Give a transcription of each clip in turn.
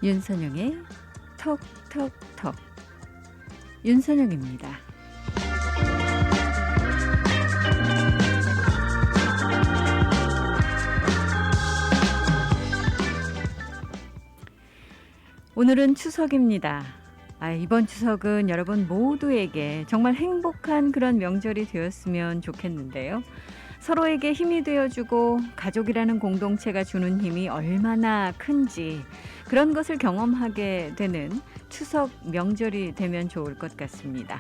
윤선영의 톡톡톡. 윤선영입니다. 오늘은 추석입니다. 이번 추석은 여러분 모두에게 정말 행복한 그런 명절이 되었으면 좋겠는데요. 서로에게 힘이 되어주고 가족이라는 공동체가 주는 힘이 얼마나 큰지 그런 것을 경험하게 되는 추석 명절이 되면 좋을 것 같습니다.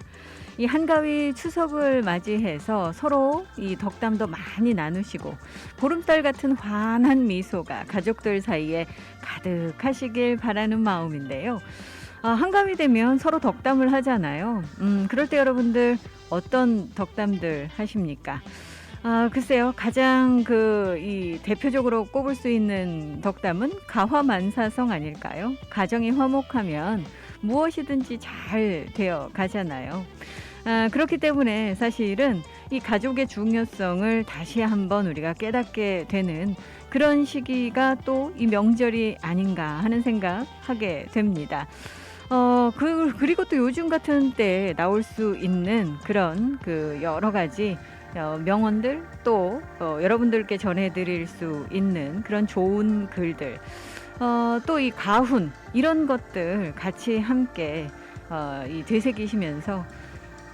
이 한가위 추석을 맞이해서 서로 이 덕담도 많이 나누시고 보름달 같은 환한 미소가 가족들 사이에 가득하시길 바라는 마음인데요. 한가위 되면 서로 덕담을 하잖아요. 그럴 때 여러분들 어떤 덕담들 하십니까? 글쎄요. 가장 이 대표적으로 꼽을 수 있는 덕담은 가화만사성 아닐까요? 가정이 화목하면 무엇이든지 잘 되어 가잖아요. 그렇기 때문에 사실은 이 가족의 중요성을 다시 한번 우리가 깨닫게 되는 그런 시기가 또 이 명절이 아닌가 하는 생각하게 됩니다. 그리고 또 요즘 같은 때에 나올 수 있는 그런 여러 가지 명언들 또 여러분들께 전해드릴 수 있는 그런 좋은 글들 또 이 가훈 이런 것들 같이 함께 되새기시면서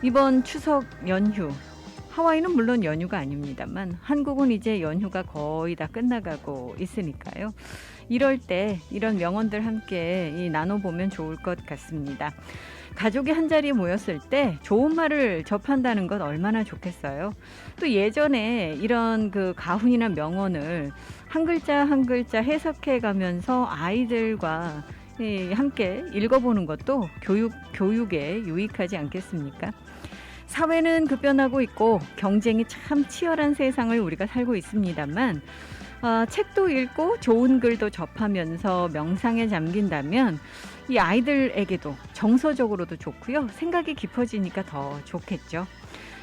이번 추석 연휴 하와이는 물론 연휴가 아닙니다만 한국은 이제 연휴가 거의 다 끝나가고 있으니까요. 이럴 때 이런 명언들 함께 나눠보면 좋을 것 같습니다. 가족이 한자리에 모였을 때 좋은 말을 접한다는 건 얼마나 좋겠어요. 또 예전에 이런 가훈이나 명언을 한 글자 한 글자 해석해 가면서 아이들과 함께 읽어보는 것도 교육에 유익하지 않겠습니까? 사회는 급변하고 있고 경쟁이 참 치열한 세상을 우리가 살고 있습니다만 책도 읽고 좋은 글도 접하면서 명상에 잠긴다면 이 아이들에게도 정서적으로도 좋고요. 생각이 깊어지니까 더 좋겠죠.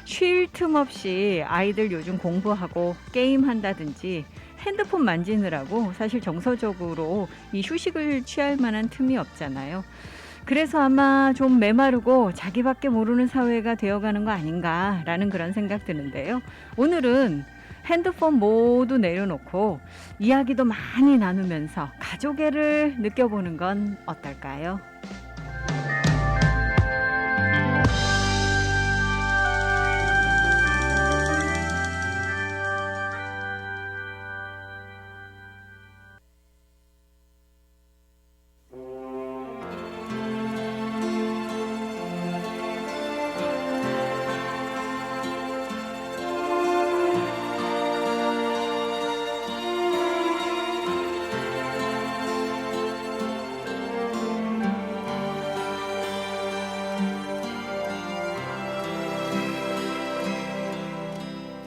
쉴 틈 없이 아이들 요즘 공부하고 게임한다든지 핸드폰 만지느라고 사실 정서적으로 이 휴식을 취할 만한 틈이 없잖아요. 그래서 아마 좀 메마르고 자기밖에 모르는 사회가 되어가는 거 아닌가라는 그런 생각 드는데요. 오늘은 핸드폰 모두 내려놓고 이야기도 많이 나누면서 가족애를 느껴보는 건 어떨까요?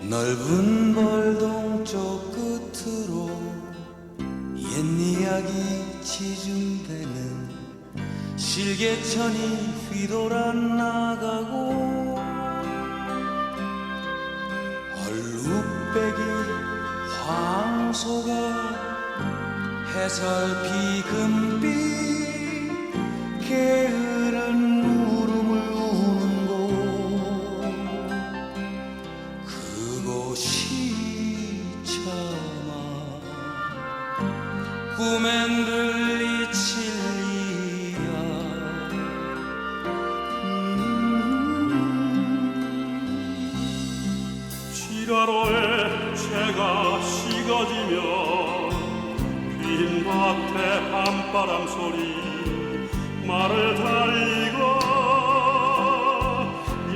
넓은 벌동 쪽 끝으로 옛 이야기 지중대는 실개천이 휘돌아 나가고 얼룩배기 황소가 해설피 금빛 게으른 울음을 우는 곳 그곳이 참아 꿈엔 들리칠리야 지라로에 새가 식어지며 빈 밭에 밤바람 소리 말을 달리고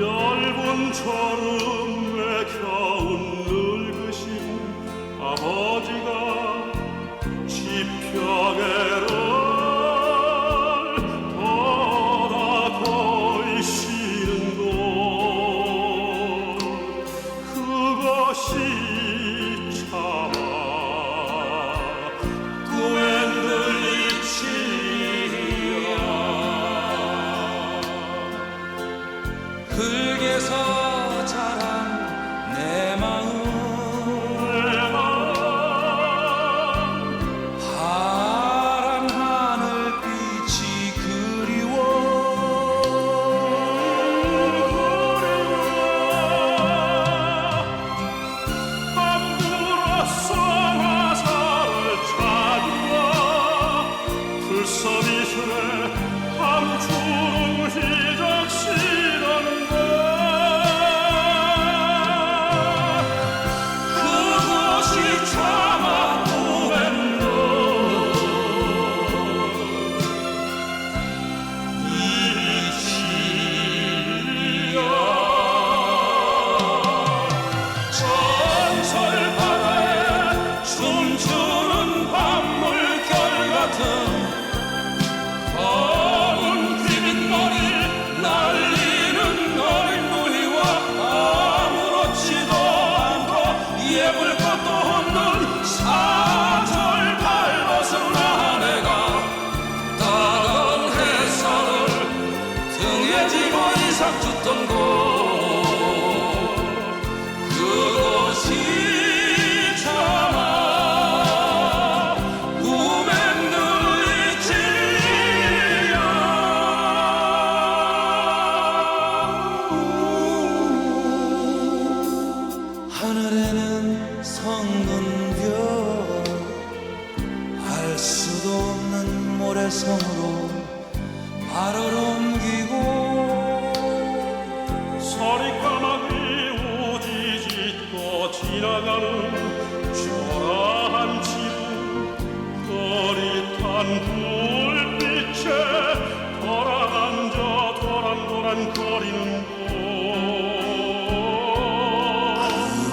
얇은 졸음에 겨운 늙으신 아버지가 지평에를 돌아 걸으시는 곳 그것이 참아 꿈엔 들리치리야 흙에서 자란 내 마음 모래성으로 발을 옮기고 서리까마귀 우지짓고 지나가는 초라한 지붕 거릿한 불빛에 돌아앉아 도란도란 거리는 곳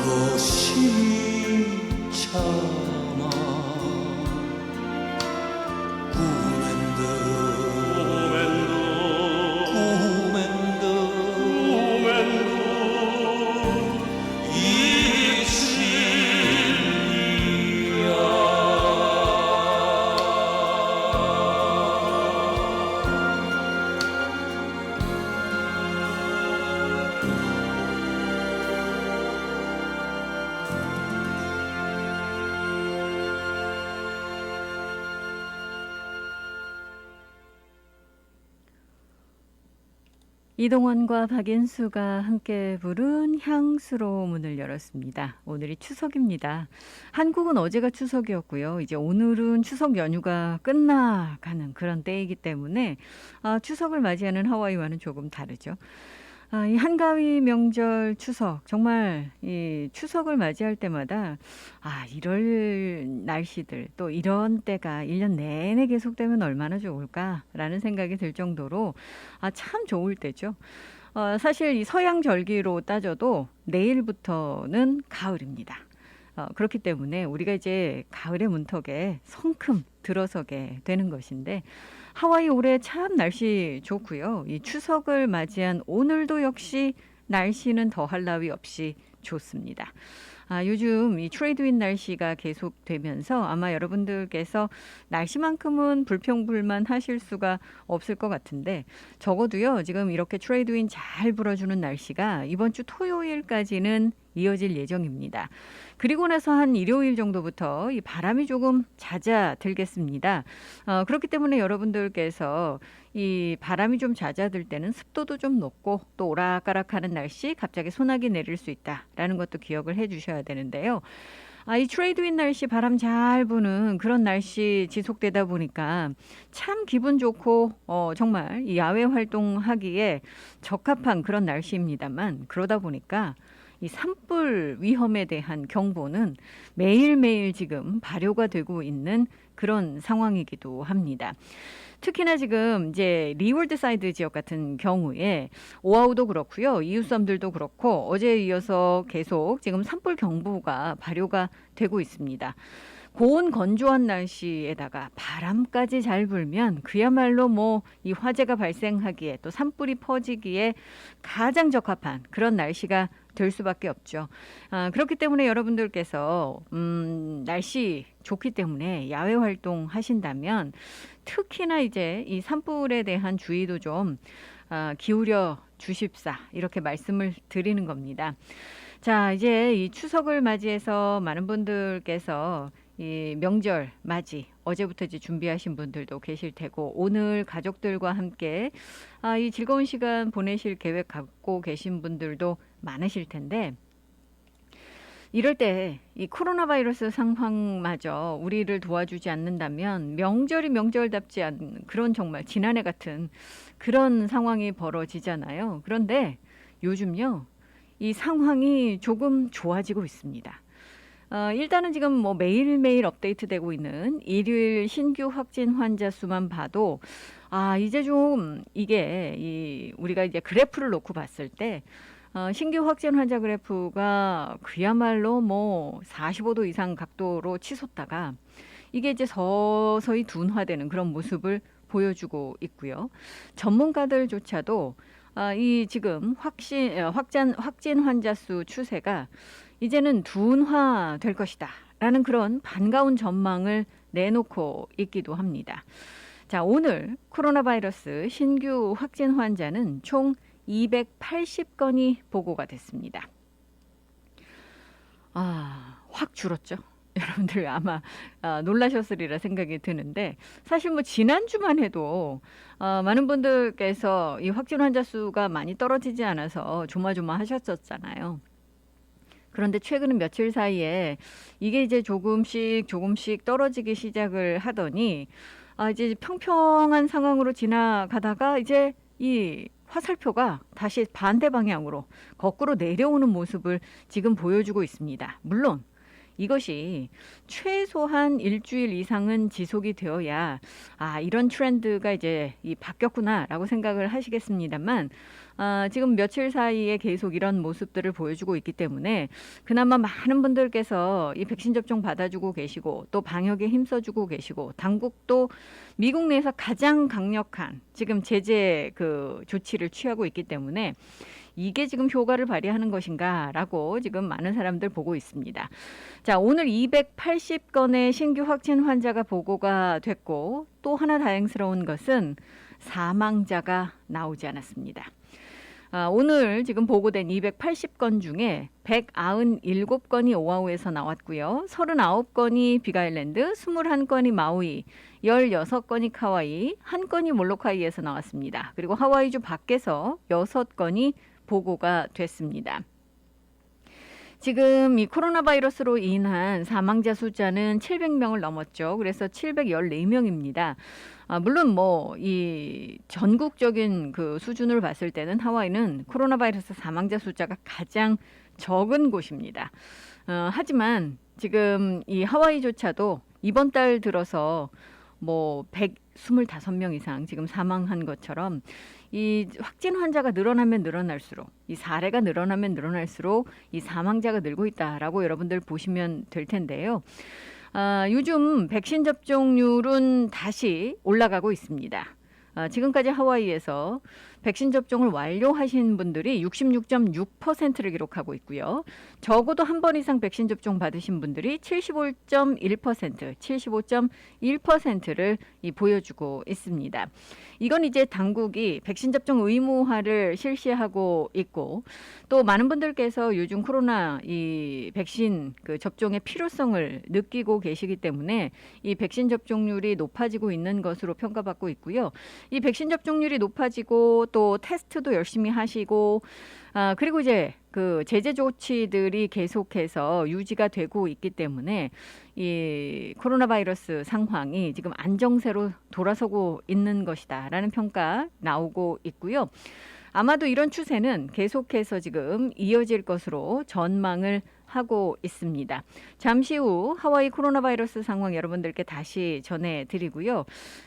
그것이 참아 꿈엔드 꿈엔드 이동원과 박인수가 함께 부른 향수로 문을 열었습니다. 오늘이 추석입니다. 한국은 어제가 추석이었고요. 이제 오늘은 추석 연휴가 끝나가는 그런 때이기 때문에 추석을 맞이하는 하와이와는 조금 다르죠. 이 한가위 명절 추석 정말 이 추석을 맞이할 때마다 이럴 날씨들 또 이런 때가 1년 내내 계속되면 얼마나 좋을까라는 생각이 들 정도로 참 좋을 때죠. 사실 이 서양 절기로 따져도 내일부터는 가을입니다. 그렇기 때문에 우리가 이제 가을의 문턱에 성큼 들어서게 되는 것인데 하와이 올해 참 날씨 좋고요. 이 추석을 맞이한 오늘도 역시 날씨는 더할 나위 없이 좋습니다. 요즘 이 트레이드윈 날씨가 계속되면서 아마 여러분들께서 날씨만큼은 불평불만 하실 수가 없을 것 같은데 적어도요 지금 이렇게 트레이드윈 잘 불어주는 날씨가 이번 주 토요일까지는 이어질 예정입니다. 그리고 나서 한 일요일 정도부터 이 바람이 조금 잦아들겠습니다. 그렇기 때문에 여러분들께서 이 바람이 좀 잦아들 때는 습도도 좀 높고 또 오락가락하는 날씨 갑자기 소나기 내릴 수 있다라는 것도 기억을 해주셔야 되는데요. 이 트레이드윈 날씨 바람 잘 부는 그런 날씨 지속되다 보니까 참 기분 좋고 정말 이 야외 활동하기에 적합한 그런 날씨입니다만 그러다 보니까 이 산불 위험에 대한 경보는 매일매일 지금 발효가 되고 있는 그런 상황이기도 합니다. 특히나 지금 이제 리월드 사이드 지역 같은 경우에 오아우도 그렇고요. 이웃섬들도 그렇고 어제에 이어서 계속 지금 산불 경보가 발효가 되고 있습니다. 고온 건조한 날씨에다가 바람까지 잘 불면 그야말로 뭐 이 화재가 발생하기에 또 산불이 퍼지기에 가장 적합한 그런 날씨가 될 수밖에 없죠. 그렇기 때문에 여러분들께서 날씨 좋기 때문에 야외 활동 하신다면 특히나 이제 이 산불에 대한 주의도 좀 기울여 주십사 이렇게 말씀을 드리는 겁니다. 자, 이제 이 추석을 맞이해서 많은 분들께서 이 명절 맞이 어제부터 이제 준비하신 분들도 계실 테고 오늘 가족들과 함께 이 즐거운 시간 보내실 계획 갖고 계신 분들도 많으실 텐데 이럴 때 이 코로나 바이러스 상황마저 우리를 도와주지 않는다면 명절이 명절답지 않은 그런 정말 지난해 같은 그런 상황이 벌어지잖아요. 그런데 요즘요 이 상황이 조금 좋아지고 있습니다. 일단은 지금 뭐 매일매일 업데이트되고 있는 일요일 신규 확진 환자 수만 봐도 이제 좀 이게 우리가 이제 그래프를 놓고 봤을 때 신규 확진 환자 그래프가 그야말로 뭐 45도 이상 각도로 치솟다가 이게 이제 서서히 둔화되는 그런 모습을 보여주고 있고요. 전문가들조차도 이 지금 확진 환자 수 추세가 이제는 둔화될 것이다 라는 그런 반가운 전망을 내놓고 있기도 합니다. 자, 오늘 코로나 바이러스 신규 확진 환자는 총 280건이 보고가 됐습니다. 확 줄었죠. 여러분들 아마 놀라셨으리라 생각이 드는데 사실 뭐 지난주만 해도 많은 분들께서 이 확진 환자 수가 많이 떨어지지 않아서 조마조마하셨었잖아요. 그런데 최근 며칠 사이에 이게 이제 조금씩 떨어지기 시작을 하더니 이제 평평한 상황으로 지나가다가 이제 이 화살표가 다시 반대 방향으로 거꾸로 내려오는 모습을 지금 보여주고 있습니다. 물론 이것이 최소한 일주일 이상은 지속이 되어야 이런 트렌드가 이제 바뀌었구나라고 생각을 하시겠습니다만 지금 며칠 사이에 계속 이런 모습들을 보여주고 있기 때문에 그나마 많은 분들께서 이 백신 접종 받아주고 계시고 또 방역에 힘써주고 계시고 당국도 미국 내에서 가장 강력한 지금 제재 조치를 취하고 있기 때문에 이게 지금 효과를 발휘하는 것인가라고 지금 많은 사람들 보고 있습니다. 자, 오늘 280건의 신규 확진 환자가 보고가 됐고 또 하나 다행스러운 것은 사망자가 나오지 않았습니다. 오늘 지금 보고된 280건 중에 197건이 오아후에서 나왔고요. 39건이 빅아일랜드, 21건이 마우이, 16건이 카와이, 1건이 몰로카이에서 나왔습니다. 그리고 하와이주 밖에서 6건이 보고가 됐습니다. 지금 이 코로나 바이러스로 인한 사망자 숫자는 700명을 넘었죠. 그래서 714명입니다. 물론 이 전국적인 수준을 봤을 때는 하와이는 코로나 바이러스 사망자 숫자가 가장 적은 곳입니다. 하지만 지금 이 하와이조차도 이번 달 들어서 125명 이상 지금 사망한 것처럼 이 확진 환자가 늘어나면 늘어날수록 이 사례가 늘어나면 늘어날수록 이 사망자가 늘고 있다라고 여러분들 보시면 될 텐데요. 요즘 백신 접종률은 다시 올라가고 있습니다. 지금까지 하와이에서 백신 접종을 완료하신 분들이 66.6%를 기록하고 있고요. 적어도 한 번 이상 백신 접종 받으신 분들이 75.1%, 75.1%를 보여주고 있습니다. 이건 이제 당국이 백신 접종 의무화를 실시하고 있고 또 많은 분들께서 요즘 코로나 이 백신 접종의 필요성을 느끼고 계시기 때문에 이 백신 접종률이 높아지고 있는 것으로 평가받고 있고요. 이 백신 접종률이 높아지고 또 테스트도 열심히 하시고 그리고 이제 제재 조치들이 계속해서 유지가 되고 있기 때문에 이 코로나 바이러스 상황이 지금 안정세로 돌아서고 있는 것이다라는 평가 나오고 있고요. 아마도 이런 추세는 계속해서 지금 이어질 것으로 전망을 하고 있습니다. 잠시 후 하와이 코로나 바이러스 상황 여러분들께 다시 전해드리고요.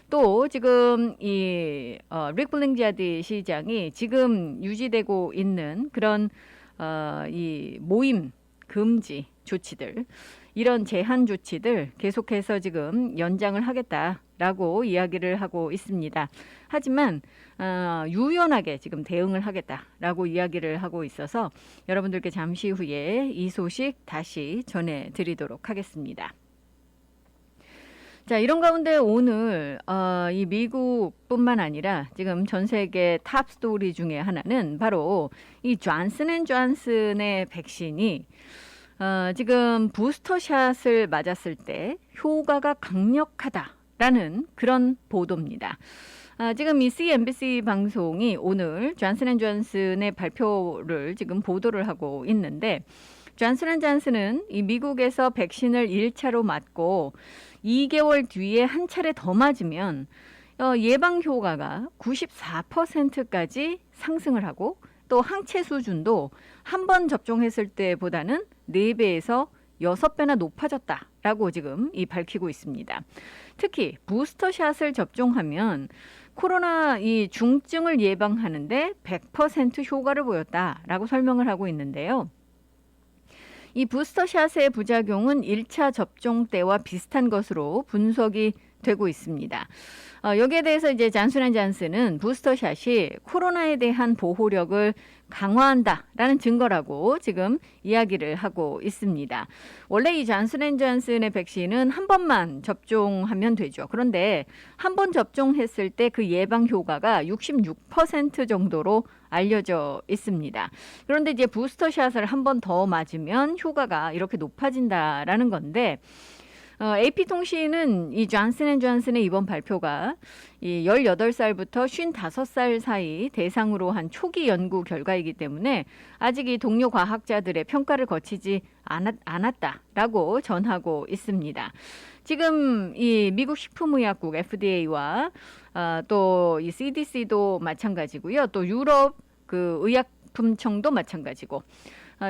또 지금 이 릭 블링지아디 시장이 지금 유지되고 있는 그런 이 모임 금지 조치들 이런 제한 조치들 계속해서 지금 연장을 하겠다라고 이야기를 하고 있습니다. 하지만 유연하게 지금 대응을 하겠다라고 이야기를 하고 있어서 여러분들께 잠시 후에 이 소식 다시 전해드리도록 하겠습니다. 자, 이런 가운데 오늘 이 미국뿐만 아니라 지금 전 세계 탑 스토리 중에 하나는 바로 이 존슨앤존슨의 백신이 지금 부스터샷을 맞았을 때 효과가 강력하다라는 그런 보도입니다. 지금 이 CNBC 방송이 오늘 존슨앤존슨의 발표를 지금 보도를 하고 있는데 존슨앤존슨은 이 미국에서 백신을 1차로 맞고 2개월 뒤에 한 차례 더 맞으면 예방 효과가 94%까지 상승을 하고 또 항체 수준도 한 번 접종했을 때보다는 4배에서 6배나 높아졌다라고 지금 밝히고 있습니다. 특히 부스터샷을 접종하면 코로나 이 중증을 예방하는데 100% 효과를 보였다라고 설명을 하고 있는데요. 이 부스터샷의 부작용은 1차 접종 때와 비슷한 것으로 분석이 되고 있습니다. 여기에 대해서 이제 존슨앤존슨은 부스터샷이 코로나에 대한 보호력을 강화한다라는 증거라고 지금 이야기를 하고 있습니다. 원래 이 존슨앤존슨의 백신은 한 번만 접종하면 되죠. 그런데 한 번 접종했을 때 그 예방 효과가 66% 정도로 알려져 있습니다. 그런데 이제 부스터샷을 한 번 더 맞으면 효과가 이렇게 높아진다라는 건데 AP통신은 이 존슨앤존슨의 이번 발표가 이 18살부터 55살 사이 대상으로 한 초기 연구 결과이기 때문에 아직 이 동료 과학자들의 평가를 거치지 않았다라고 전하고 있습니다. 지금 이 미국 식품의약국 FDA와 또 이 CDC도 마찬가지고요. 또 유럽 그 의약품청도 마찬가지고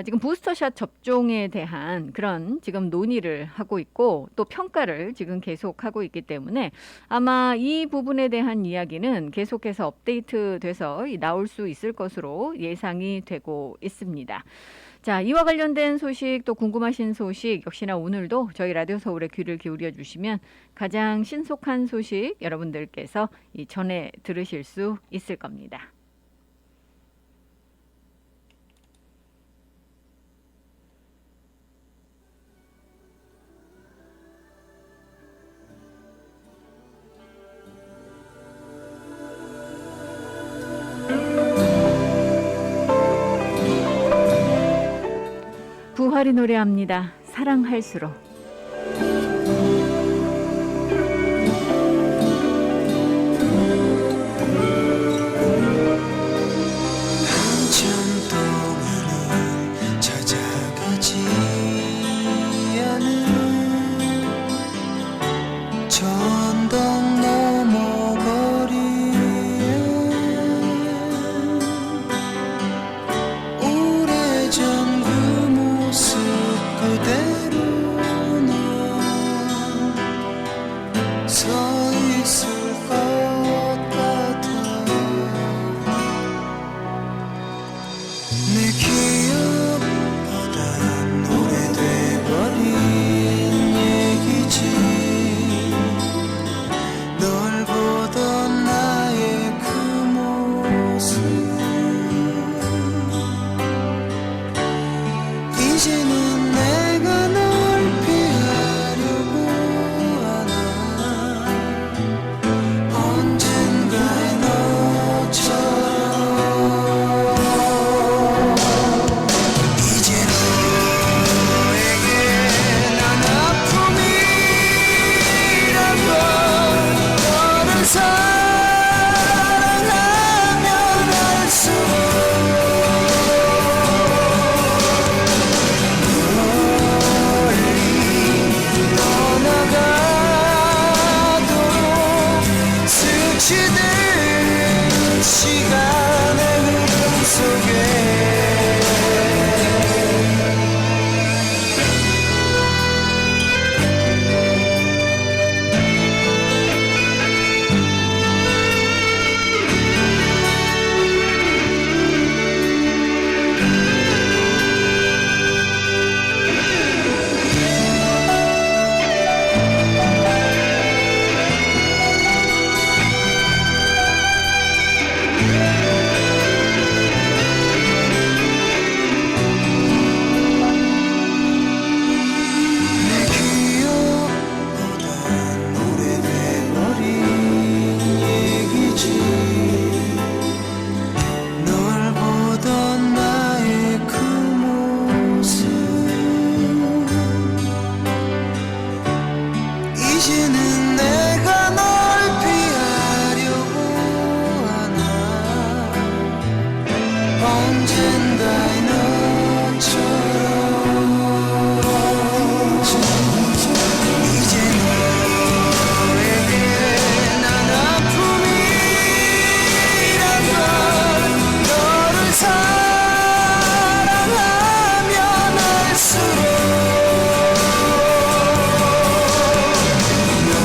지금 부스터샷 접종에 대한 그런 지금 논의를 하고 있고 또 평가를 지금 계속하고 있기 때문에 아마 이 부분에 대한 이야기는 계속해서 업데이트돼서 나올 수 있을 것으로 예상이 되고 있습니다. 자, 이와 관련된 소식 또 궁금하신 소식 역시나 오늘도 저희 라디오 서울에 귀를 기울여 주시면 가장 신속한 소식 여러분들께서 전해 들으실 수 있을 겁니다. 부활이 노래합니다. 사랑할수록. 한참 동안은 찾아가지 않은 전동 너머 거리에 오래전 그 모습 그대로 넌 서 있을 것 같아. 내 기억보다 오래돼버린 얘기지. 널 보던 나의 그 모습 이제는 내가 널 피하려고 하나. 언젠가의 너처럼 이제 너에게 난 아픔이란 걸. 너를 사랑하면 할수록 떠나가도록 스치듯 시간의 흐름 속에 내 기억보단 오래돼버린 얘기지. 널 보던 나의 그 모습 이제는 내가 널 피하려고 하나. 언젠가의 너처럼 이제 너에게 난 아픔이란 걸. 너를 사랑하면 할수록 널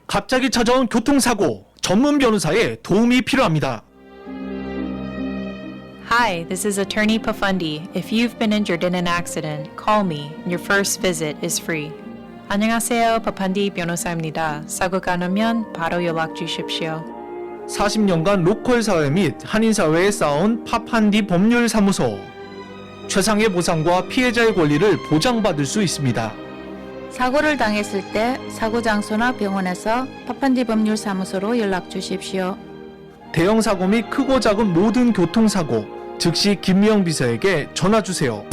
갑자기 찾아온 교통사고, 전문 변호사의 도움이 필요합니다. Hi, this is Attorney Pafundi. If you've been injured in an accident, call me. Your first visit is free. 안녕하세요, 파판디 변호사입니다. 사고가 나면 바로 연락 주십시오. 40년간 로컬 사회 및 한인 사회에 쌓아온 파판디 법률사무소. 최상의 보상과 피해자의 권리를 보장받을 수 있습니다. 사고를 당했을 때 사고 장소나 병원에서 파판디 법률사무소로 연락 주십시오. 대형 사고 및 크고 작은 모든 교통사고, 즉시 김미영 비서에게 전화 주세요.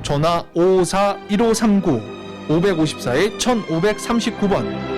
전화 554-1539, 554-1539번.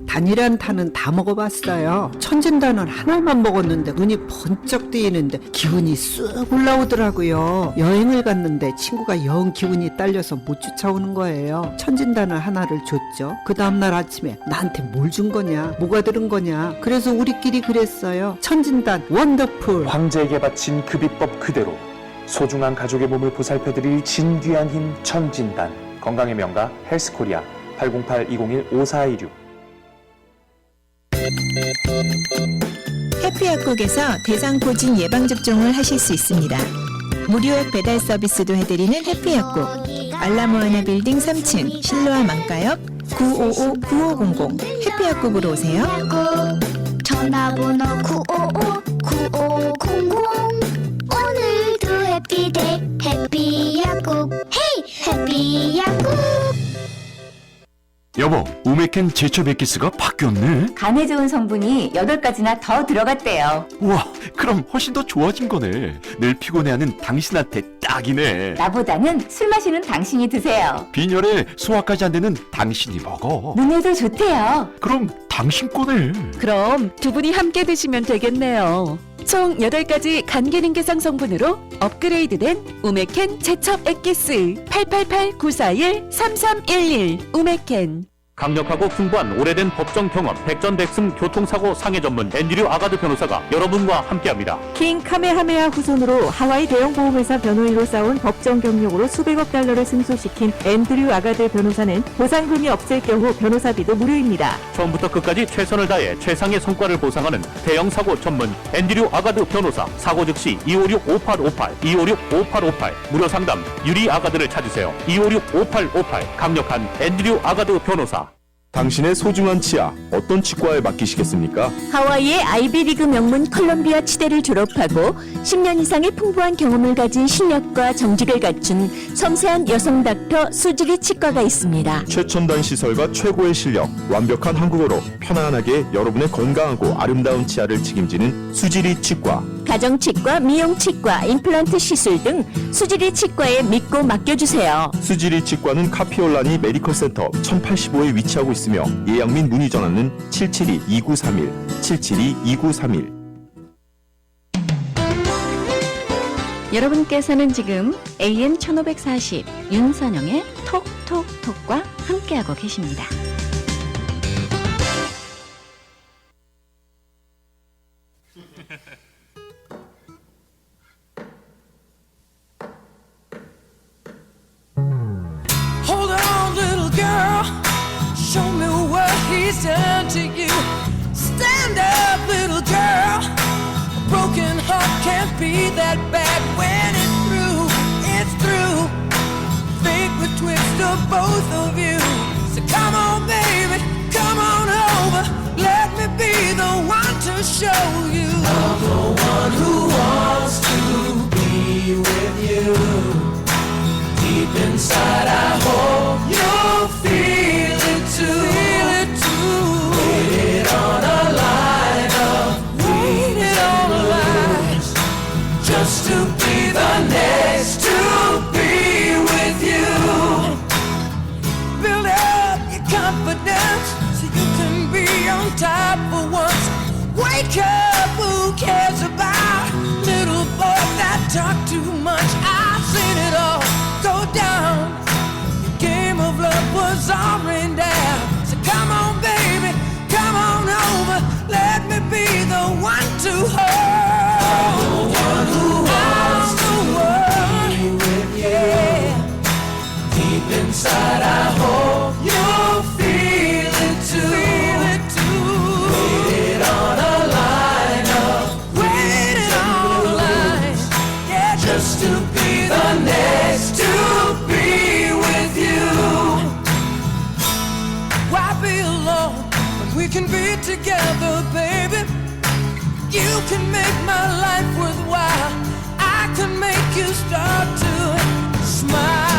단이란 단은 다 먹어봤어요. 천진단은 하나만 먹었는데 눈이 번쩍 뜨이는데 기분이 쑥 올라오더라고요. 여행을 갔는데 친구가 영 기분이 딸려서 못 쫓아오는 거예요. 천진단을 하나를 줬죠. 그 다음날 아침에 나한테 뭘 준 거냐, 뭐가 들은 거냐. 그래서 우리끼리 그랬어요. 천진단 원더풀. 황제에게 바친 그 비법 그대로 소중한 가족의 몸을 보살펴드릴 진귀한 힘 천진단. 건강의 명가 헬스코리아 808-201-5416. 해피약국에서 대상포진 예방접종을 하실 수 있습니다. 무료 배달 서비스도 해드리는 해피약국. 알라모아나 빌딩 3층 실로아 망가역 955-9500 해피약국으로 오세요. 전화번호 955-9500 오늘도 해피데이 해피약국 헤이 해피약국. 여보, 우메켄 제초 백기스가 바뀌었네. 간에 좋은 성분이 8가지나 더 들어갔대요. 우와, 그럼 훨씬 더 좋아진 거네. 늘 피곤해하는 당신한테 딱이네. 나보다는 술 마시는 당신이 드세요. 빈혈에 소화까지 안 되는 당신이 먹어. 눈에도 좋대요. 그럼 당신 거네. 그럼 두 분이 함께 드시면 되겠네요. 총 8가지 간 기능 개선 성분으로 업그레이드된 우메켄 제첩 액기스 888-941-3311 우메켄. 강력하고 풍부한 오래된 법정 경험, 백전백승 교통사고 상해 전문 앤드류 아가드 변호사가 여러분과 함께합니다. 킹 카메하메하 후손으로 하와이 대형 보험회사 변호인으로 쌓은 법정 경력으로 수백억 달러를 승소시킨 앤드류 아가드 변호사는 보상금이 없을 경우 변호사비도 무료입니다. 처음부터 끝까지 최선을 다해 최상의 성과를 보상하는 대형 사고 전문 앤드류 아가드 변호사. 사고 즉시 256-5858, 256-5858 무료 상담 유리 아가드를 찾으세요. 256-5858 강력한 앤드류 아가드 변호사. 당신의 소중한 치아 어떤 치과에 맡기시겠습니까? 하와이의 아이비리그 명문 콜롬비아 치대를 졸업하고 10년 이상의 풍부한 경험을 가진 실력과 정직을 갖춘 섬세한 여성 닥터 수지리 치과가 있습니다. 최첨단 시설과 최고의 실력, 완벽한 한국어로 편안하게 여러분의 건강하고 아름다운 치아를 책임지는 수지리 치과. 가정치과, 미용치과, 임플란트 시술 등 수지리 치과에 믿고 맡겨주세요. 수지리 치과는 카피올라니 메디컬 센터 1085에 위치하고 있으며 예약 및 문의 전화는 772-2931, 772-2931. 여러분께서는 지금 AM 1540 윤선영의 톡톡톡과 함께하고 계십니다. Hold on, little girl. Show me what he's done to you. Stand up, little girl. A broken heart can't be that bad when it's through. It's through. Fate would twist of both of you. So come on, baby, come on over. Let me be the one to show you. I'm the one who wants to be with you. Deep inside, I hope you'll feel it too. Feel it too. Waited on a line of waited on a line just to be the next to be with you. Build up your confidence so you can be on top for once. Wake up, who cares about little boys that talk too much? I've seen it all go down. Your game of love was all rained down. So come on, baby, come on over. Let me be the one to hold. I'm the one who wants to be with you. Yeah. Deep inside, I hope you'll feel just to be the next to be with you. Why be alone when we can be together, baby? You can make my life worthwhile. I can make you start to smile.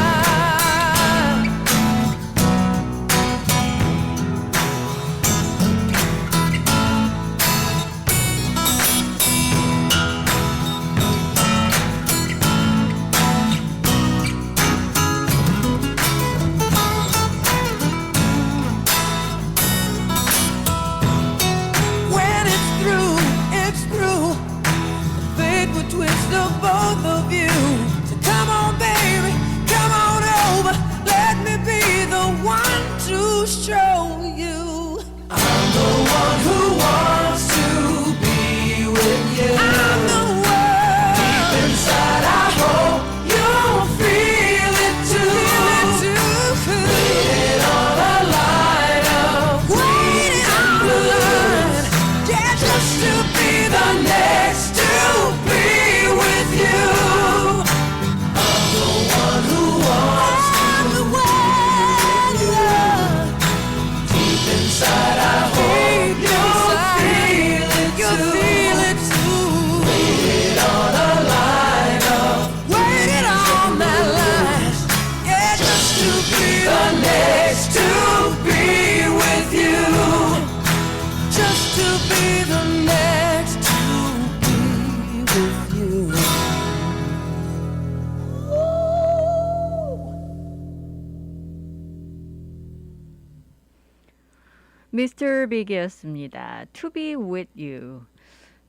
When it's through, it's through. Fate would twist of both of you. So come on, baby, come on over. Let me be the one to show you. I'm the one who wants to be with you. I'm the one. Deep inside, I hope you'll feel it too. Waiting on a line of waiting on a line. Yeah, just to be the next to be with you. I'm the one who wants to be with you. Deep inside, I hope you'll feel it too. Waiting on a line of waiting on that line. Yeah, just to be the next to be with you. Just to be the next to be with you. Mr. Big이었습니다. To be with you.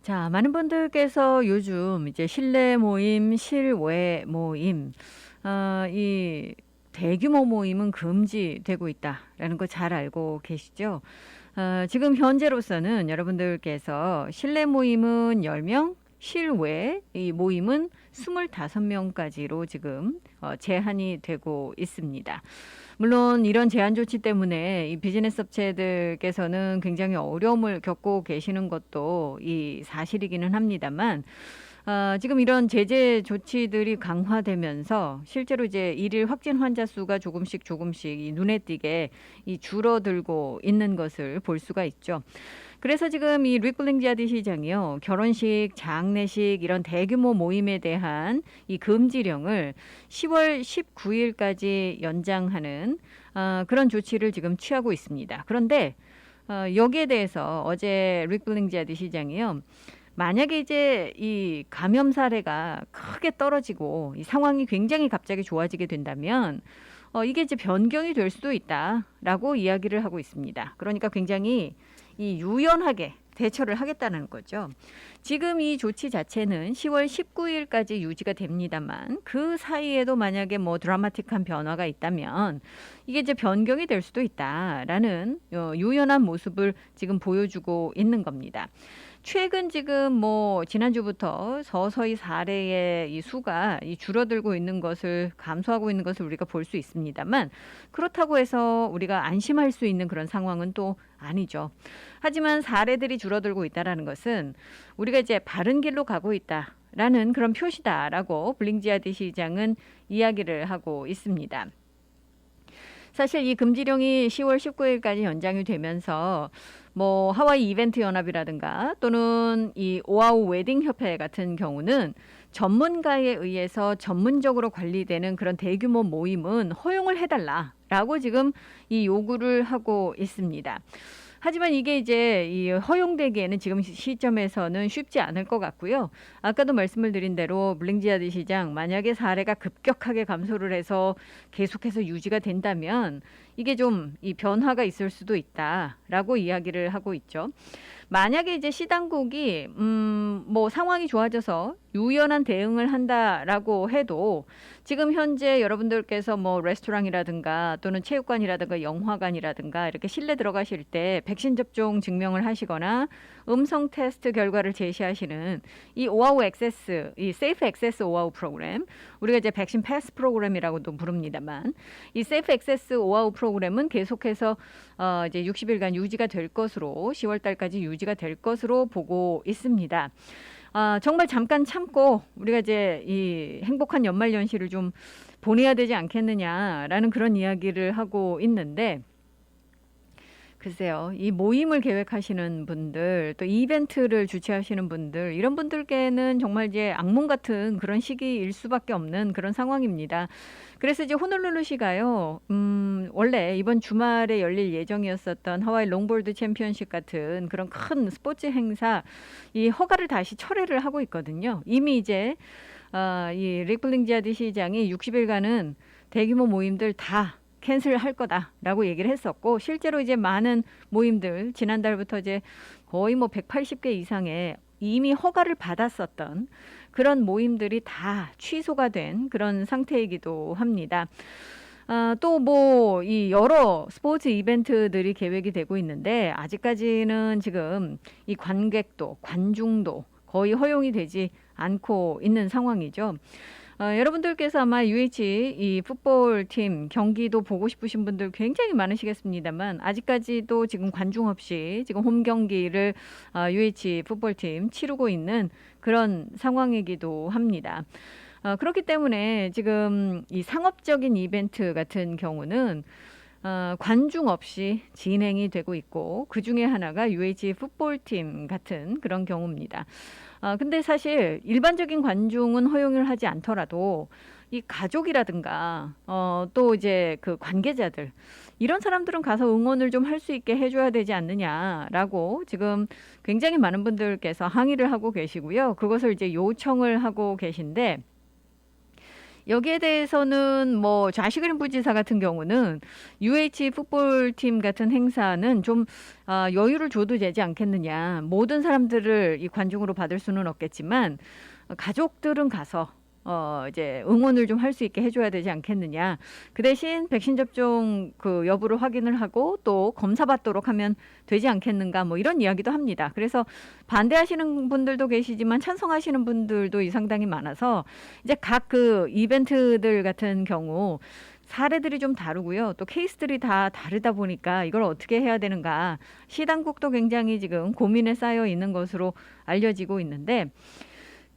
자, 많은 분들께서 요즘 이제 실내 모임, 실외 모임, 이 대규모 모임은 금지되고 있다라는 거 잘 알고 계시죠? 지금 현재로서는 여러분들께서 실내 모임은 10명, 실외 이 모임은 25명까지로 지금 제한이 되고 있습니다. 물론 이런 제한 조치 때문에 이 비즈니스 업체들께서는 굉장히 어려움을 겪고 계시는 것도 이 사실이기는 합니다만 지금 이런 제재 조치들이 강화되면서 실제로 이제 일일 확진 환자 수가 조금씩 이 눈에 띄게 이 줄어들고 있는 것을 볼 수가 있죠. 그래서 지금 이 리클링지아드 시장이요, 결혼식, 장례식 이런 대규모 모임에 대한 이 금지령을 10월 19일까지 연장하는 그런 조치를 지금 취하고 있습니다. 그런데 여기에 대해서 어제 리클링지아드 시장이요, 만약에 이제 이 감염 사례가 크게 떨어지고 이 상황이 굉장히 갑자기 좋아지게 된다면 이게 이제 변경이 될 수도 있다라고 이야기를 하고 있습니다. 그러니까 굉장히 이 유연하게 대처를 하겠다는 거죠. 지금 이 조치 자체는 10월 19일까지 유지가 됩니다만 그 사이에도 만약에 뭐 드라마틱한 변화가 있다면 이게 이제 변경이 될 수도 있다라는 유연한 모습을 지금 보여주고 있는 겁니다. 최근 지금 뭐 지난주부터 서서히 사례의 이 수가 줄어들고 있는 것을 감소하고 있는 것을 우리가 볼 수 있습니다만 그렇다고 해서 우리가 안심할 수 있는 그런 상황은 또 아니죠. 하지만 사례들이 줄어들고 있다라는 것은 우리가 이제 바른 길로 가고 있다라는 그런 표시다라고 블링지아드 시장은 이야기를 하고 있습니다. 사실 이 금지령이 10월 19일까지 연장이 되면서 뭐 하와이 이벤트 연합이라든가 또는 이 오아우 웨딩 협회 같은 경우는 전문가에 의해서 전문적으로 관리되는 그런 대규모 모임은 허용을 해달라라고 지금 이 요구를 하고 있습니다. 하지만 이게 이제 이 허용되기에는 지금 시점에서는 쉽지 않을 것 같고요. 아까도 말씀을 드린 대로 블링지아드 시장 만약에 사례가 급격하게 감소를 해서 계속해서 유지가 된다면 이게 좀 이 변화가 있을 수도 있다라고 이야기를 하고 있죠. 만약에 이제 시당국이 뭐 상황이 좋아져서 유연한 대응을 한다라고 해도 지금 현재 여러분들께서 뭐 레스토랑이라든가 또는 체육관이라든가 영화관이라든가 이렇게 실내 들어가실 때 백신 접종 증명을 하시거나 음성 테스트 결과를 제시하시는 이 오아우 액세스, 이 세이프 액세스 오아우 프로그램, 우리가 이제 백신 패스 프로그램이라고도 부릅니다만 이 세이프 액세스 오아우 프로그램은 계속해서 이제 60일간 유지가 될 것으로 10월 달까지 유지가 될 것으로 보고 있습니다. 정말 잠깐 참고 우리가 이제 이 행복한 연말 연시를 좀 보내야 되지 않겠느냐라는 그런 이야기를 하고 있는데, 글쎄요, 이 모임을 계획하시는 분들, 또 이벤트를 주최하시는 분들, 이런 분들께는 정말 이제 악몽 같은 그런 시기일 수밖에 없는 그런 상황입니다. 그래서 이제 호놀룰루시가요, 원래 이번 주말에 열릴 예정이었었던 하와이 롱보드 챔피언십 같은 그런 큰 스포츠 행사, 이 허가를 다시 철회를 하고 있거든요. 이미 이제 이 리플링지아드 시장이 60일간은 대규모 모임들 다 캔슬할 거다라고 얘기를 했었고, 실제로 이제 많은 모임들 지난달부터 이제 거의 뭐 180개 이상의 이미 허가를 받았었던 그런 모임들이 다 취소가 된 그런 상태이기도 합니다. 또 뭐 이 여러 스포츠 이벤트들이 계획이 되고 있는데, 아직까지는 지금 이 관객도 관중도 거의 허용이 되지 않고 있는 상황이죠. 여러분들께서 아마 UH 이 풋볼팀 경기도 보고 싶으신 분들 굉장히 많으시겠습니다만, 아직까지도 지금 관중 없이 지금 홈 경기를 UH 풋볼팀 치르고 있는 그런 상황이기도 합니다. 그렇기 때문에 지금 이 상업적인 이벤트 같은 경우는 관중 없이 진행이 되고 있고, 그 중에 하나가 UH 풋볼팀 같은 그런 경우입니다. 근데 사실 일반적인 관중은 허용을 하지 않더라도 이 가족이라든가 또 이제 그 관계자들, 이런 사람들은 가서 응원을 좀 할 수 있게 해줘야 되지 않느냐라고 지금 굉장히 많은 분들께서 항의를 하고 계시고요. 그것을 이제 요청을 하고 계신데, 여기에 대해서는 뭐 좌시그린 부지사 같은 경우는 UH 풋볼팀 같은 행사는 좀 여유를 줘도 되지 않겠느냐. 모든 사람들을 이 관중으로 받을 수는 없겠지만 가족들은 가서 이제 응원을 좀 할 수 있게 해줘야 되지 않겠느냐. 그 대신 백신 접종 그 여부를 확인을 하고 또 검사 받도록 하면 되지 않겠는가, 뭐 이런 이야기도 합니다. 그래서 반대하시는 분들도 계시지만 찬성하시는 분들도 이 상당히 많아서 이제 각 그 이벤트들 같은 경우 사례들이 좀 다르고요. 또 케이스들이 다 다르다 보니까 이걸 어떻게 해야 되는가, 시당국도 굉장히 지금 고민에 쌓여 있는 것으로 알려지고 있는데,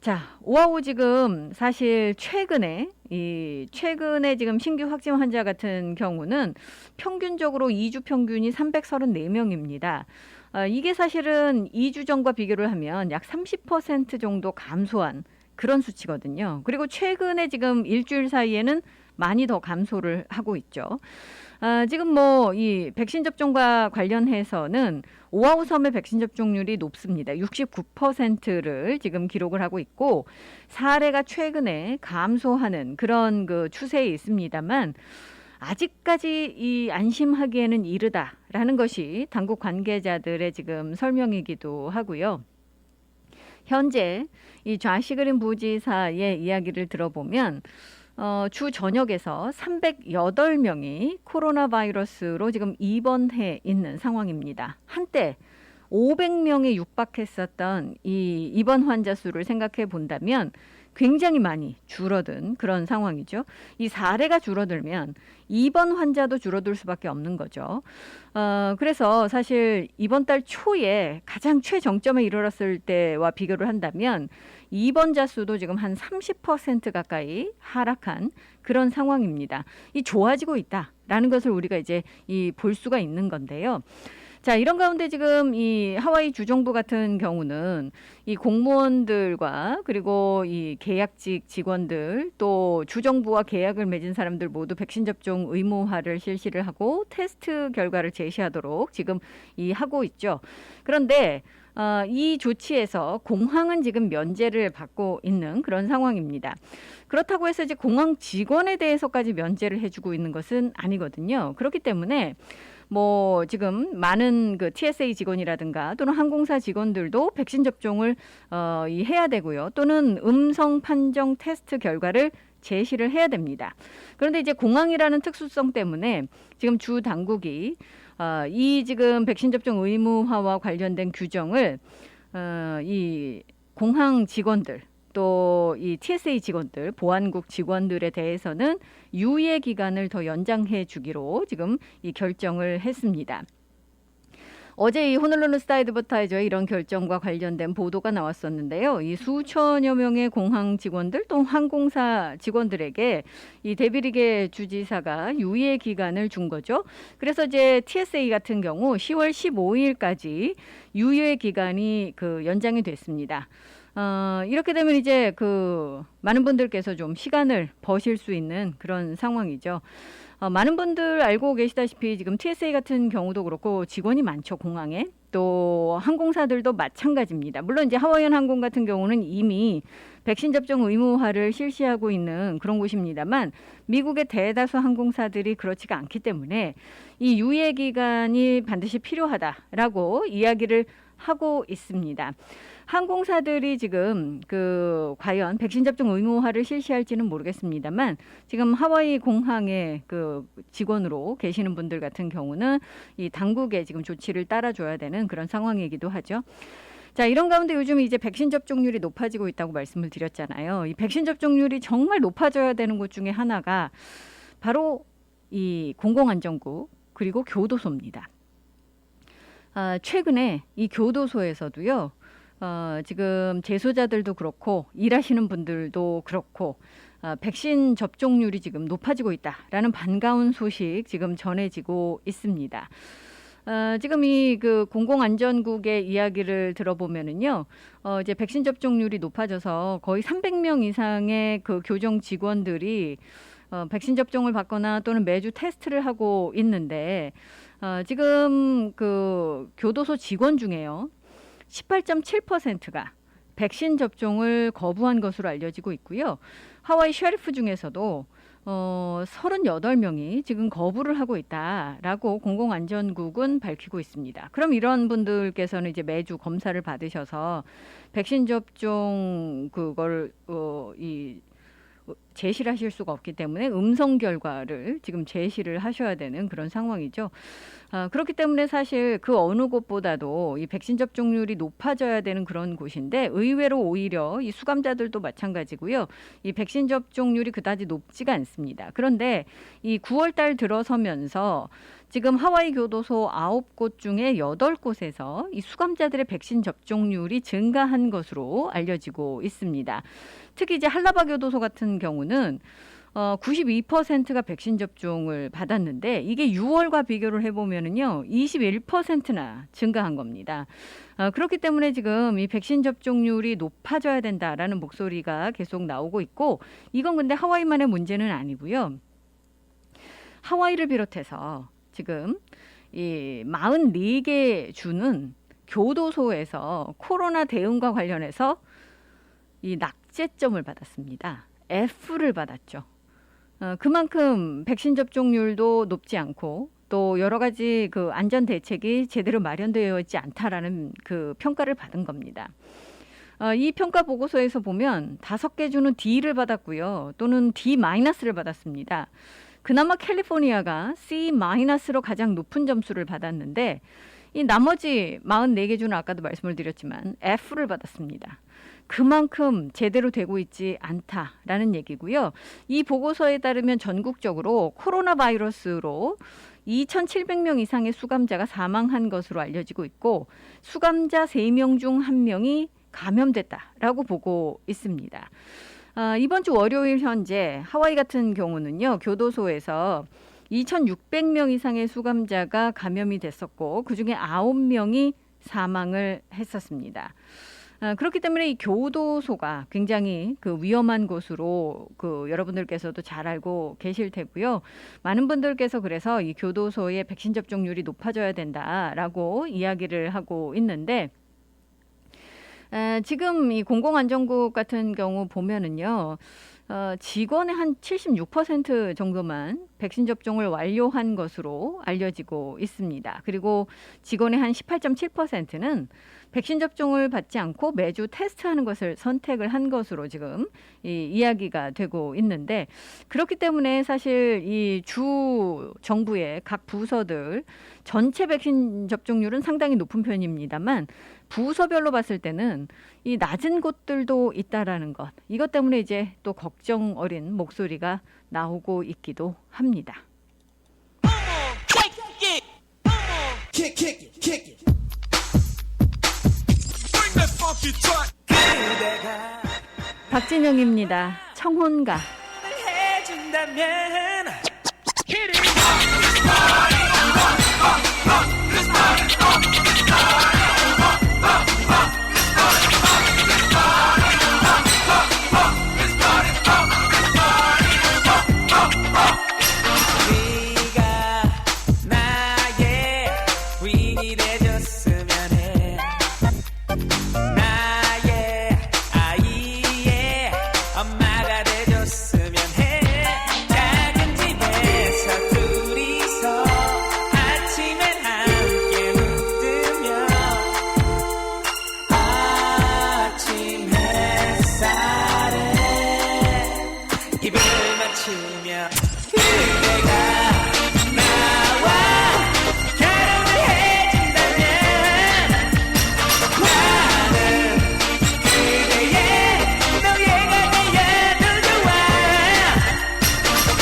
자, 오아오 지금 사실 최근에 지금 신규 확진 환자 같은 경우는 평균적으로 2주 평균이 334명입니다. 이게 사실은 2주 전과 비교를 하면 약 30% 정도 감소한 그런 수치거든요. 그리고 최근에 지금 일주일 사이에는 많이 더 감소를 하고 있죠. 지금 뭐 이 백신 접종과 관련해서는 오아후 섬의 백신 접종률이 높습니다. 69%를 지금 기록을 하고 있고, 사례가 최근에 감소하는 그런 그 추세에 있습니다만, 아직까지 이 안심하기에는 이르다라는 것이 당국 관계자들의 지금 설명이기도 하고요. 현재 이 좌시그린 부지사의 이야기를 들어보면 주 전역에서 308명이 코로나 바이러스로 지금 입원해 있는 상황입니다. 한때 500명에 육박했었던 이 입원 환자 수를 생각해 본다면 굉장히 많이 줄어든 그런 상황이죠. 이 사례가 줄어들면 입원 환자도 줄어들 수밖에 없는 거죠. 그래서 사실 이번 달 초에 가장 최정점에 이르렀을 때와 비교를 한다면 입원자 수도 지금 한 30% 가까이 하락한 그런 상황입니다. 이 좋아지고 있다라는 것을 우리가 이제 볼 수가 있는 건데요. 자, 이런 가운데 지금 이 하와이 주정부 같은 경우는 이 공무원들과 그리고 이 계약직 직원들, 또 주정부와 계약을 맺은 사람들 모두 백신 접종 의무화를 실시를 하고 테스트 결과를 제시하도록 지금 하고 있죠. 그런데 이 조치에서 공항은 지금 면제를 받고 있는 그런 상황입니다. 그렇다고 해서 이제 공항 직원에 대해서까지 면제를 해주고 있는 것은 아니거든요. 그렇기 때문에 뭐 지금 많은 그 TSA 직원이라든가 또는 항공사 직원들도 백신 접종을 해야 되고요. 또는 음성 판정 테스트 결과를 제시를 해야 됩니다. 그런데 이제 공항이라는 특수성 때문에 지금 주 당국이 이 지금 백신 접종 의무화와 관련된 규정을 이 공항 직원들, 또 이 TSA 직원들, 보안국 직원들에 대해서는 유예 기간을 더 연장해 주기로 지금 이 결정을 했습니다. 어제 이 호놀룰루 스타 애드버타이저의 이런 결정과 관련된 보도가 나왔었는데요. 이 수천여 명의 공항 직원들 또 항공사 직원들에게 이 데비리게 주지사가 유예 기간을 준 거죠. 그래서 이제 TSA 같은 경우 10월 15일까지 유예 기간이 연장이 됐습니다. 이렇게 되면 이제 많은 분들께서 좀 시간을 버실 수 있는 그런 상황이죠. 많은 분들 알고 계시다시피 지금 TSA 같은 경우도 그렇고 직원이 많죠, 공항에. 또 항공사들도 마찬가지입니다. 물론 이제 하와이안 항공 같은 경우는 이미 백신 접종 의무화를 실시하고 있는 그런 곳입니다만 미국의 대다수 항공사들이 그렇지가 않기 때문에 이 유예 기간이 반드시 필요하다라고 이야기를 하고 있습니다. 항공사들이 지금 과연 백신 접종 의무화를 실시할지는 모르겠습니다만 지금 하와이 공항에 직원으로 계시는 분들 같은 경우는 이 당국의 지금 조치를 따라줘야 되는 그런 상황이기도 하죠. 자, 이런 가운데 요즘 이제 백신 접종률이 높아지고 있다고 말씀을 드렸잖아요. 이 백신 접종률이 정말 높아져야 되는 곳 중에 하나가 바로 이 공공안전국 그리고 교도소입니다. 최근에 이 교도소에서도요. 지금 재소자들도 그렇고 일하시는 분들도 그렇고 백신 접종률이 지금 높아지고 있다라는 반가운 소식 지금 전해지고 있습니다. 지금 이 공공안전국의 이야기를 들어보면은요, 이제 백신 접종률이 높아져서 거의 300명 이상의 교정 직원들이 백신 접종을 받거나 또는 매주 테스트를 하고 있는데 지금 교도소 직원 중에요. 18.7%가 백신 접종을 거부한 것으로 알려지고 있고요. 하와이 셰리프 중에서도 38명이 지금 거부를 하고 있다라고 공공안전국은 밝히고 있습니다. 그럼 이런 분들께서는 이제 매주 검사를 받으셔서 백신 접종 제시를 하실 수가 없기 때문에 음성 결과를 지금 제시를 하셔야 되는 그런 상황이죠. 그렇기 때문에 사실 어느 곳보다도 이 백신 접종률이 높아져야 되는 그런 곳인데 의외로 오히려 이 수감자들도 마찬가지고요. 이 백신 접종률이 그다지 높지가 않습니다. 그런데 이 9월 달 들어서면서 지금 하와이 교도소 9곳 중에 8곳에서 이 수감자들의 백신 접종률이 증가한 것으로 알려지고 있습니다. 특히 이제 할라바 교도소 같은 경우는 92%가 백신 접종을 받았는데 이게 6월과 비교를 해보면은요 21%나 증가한 겁니다. 그렇기 때문에 지금 이 백신 접종률이 높아져야 된다라는 목소리가 계속 나오고 있고 이건 근데 하와이만의 문제는 아니고요. 하와이를 비롯해서 지금 이 44개 주는 교도소에서 코로나 대응과 관련해서 이 낙제점을 받았습니다. F를 받았죠. 그만큼 백신 접종률도 높지 않고 또 여러 가지 안전 대책이 제대로 마련되어 있지 않다라는 평가를 받은 겁니다. 이 평가 보고서에서 보면 5개 주는 D를 받았고요. 또는 D-를 받았습니다. 그나마 캘리포니아가 C-로 가장 높은 점수를 받았는데 이 나머지 44개 주는 아까도 말씀을 드렸지만 F를 받았습니다. 그만큼 제대로 되고 있지 않다라는 얘기고요. 이 보고서에 따르면 전국적으로 코로나 바이러스로 2,700명 이상의 수감자가 사망한 것으로 알려지고 있고 수감자 3명 중 1명이 감염됐다라고 보고 있습니다. 이번 주 월요일 현재 하와이 같은 경우는요. 교도소에서 2,600명 이상의 수감자가 감염이 됐었고 그중에 9명이 사망을 했었습니다. 그렇기 때문에 이 교도소가 굉장히 위험한 곳으로 여러분들께서도 잘 알고 계실 테고요. 많은 분들께서 그래서 이 교도소의 백신 접종률이 높아져야 된다라고 이야기를 하고 있는데 지금 이 공공안전국 같은 경우 보면은요. 직원의 한 76% 정도만 백신 접종을 완료한 것으로 알려지고 있습니다. 그리고 직원의 한 18.7%는 백신 접종을 받지 않고 매주 테스트하는 것을 선택을 한 것으로 지금 이야기가 되고 있는데 그렇기 때문에 사실 이 주 정부의 각 부서들 전체 백신 접종률은 상당히 높은 편입니다만 부서별로 봤을 때는 이 낮은 곳들도 있다라는 것 이것 때문에 이제 또 걱정 어린 목소리가 나오고 있기도 합니다. Kick it, kick it. Bring that funky track. 그대가 박진영입니다. 청혼가. 해준다면 네가 나의 부인이 돼줬으면 해. 나의 아이의 엄마가 돼줬으면 해. 작은 집에서 둘이서 아침엔 함께 웃으며 아침 햇살에 입을 맞추며 그대가 나와 결혼을 해준다면 나는 그대의 노예가 되어도 좋아.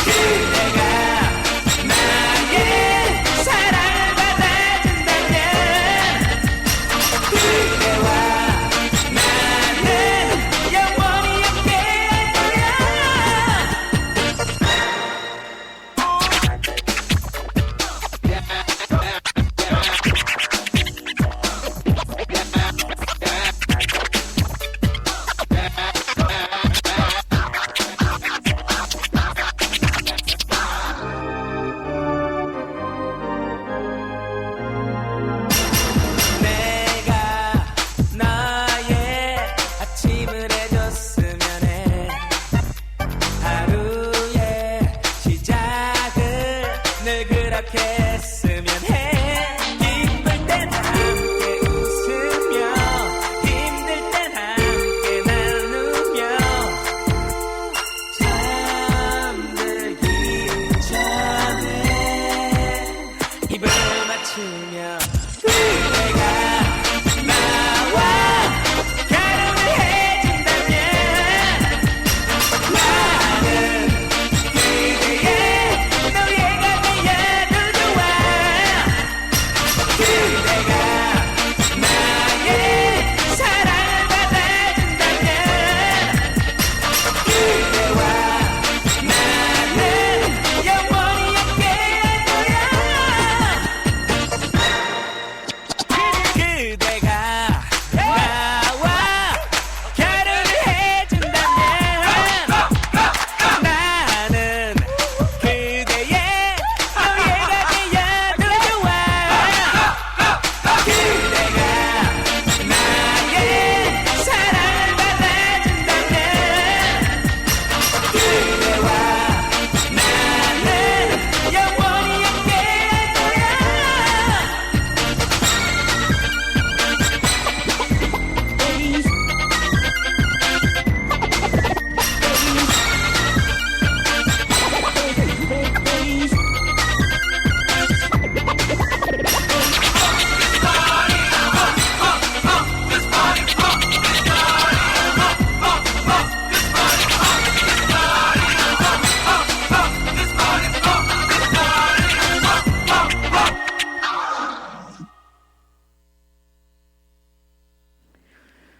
그대가 나의 사랑을 받아준다면 그대와 나는 영원히 함께할 거야. 내가 나의 아침을 해줬으면 해. 하루의 시작을 늘 그렇게 했으면 해. 기쁠 땐 함께 웃으며 힘들 땐 함께 나누며 잠들기 전에 입을 맞추며 그대가 나와 결혼을 해준다면 나는 그대의 노예가 되어도 좋아. 그대가 나의 사랑을 받아준다면 그대와 나는 영원히 함께할 거야. 그대가 나와 결혼을 해준다면 나는 그대의 노예가 되어도 좋아. 그대가 나의 사랑을 받아준다면 그대와 나는 영원히 함께할 거야.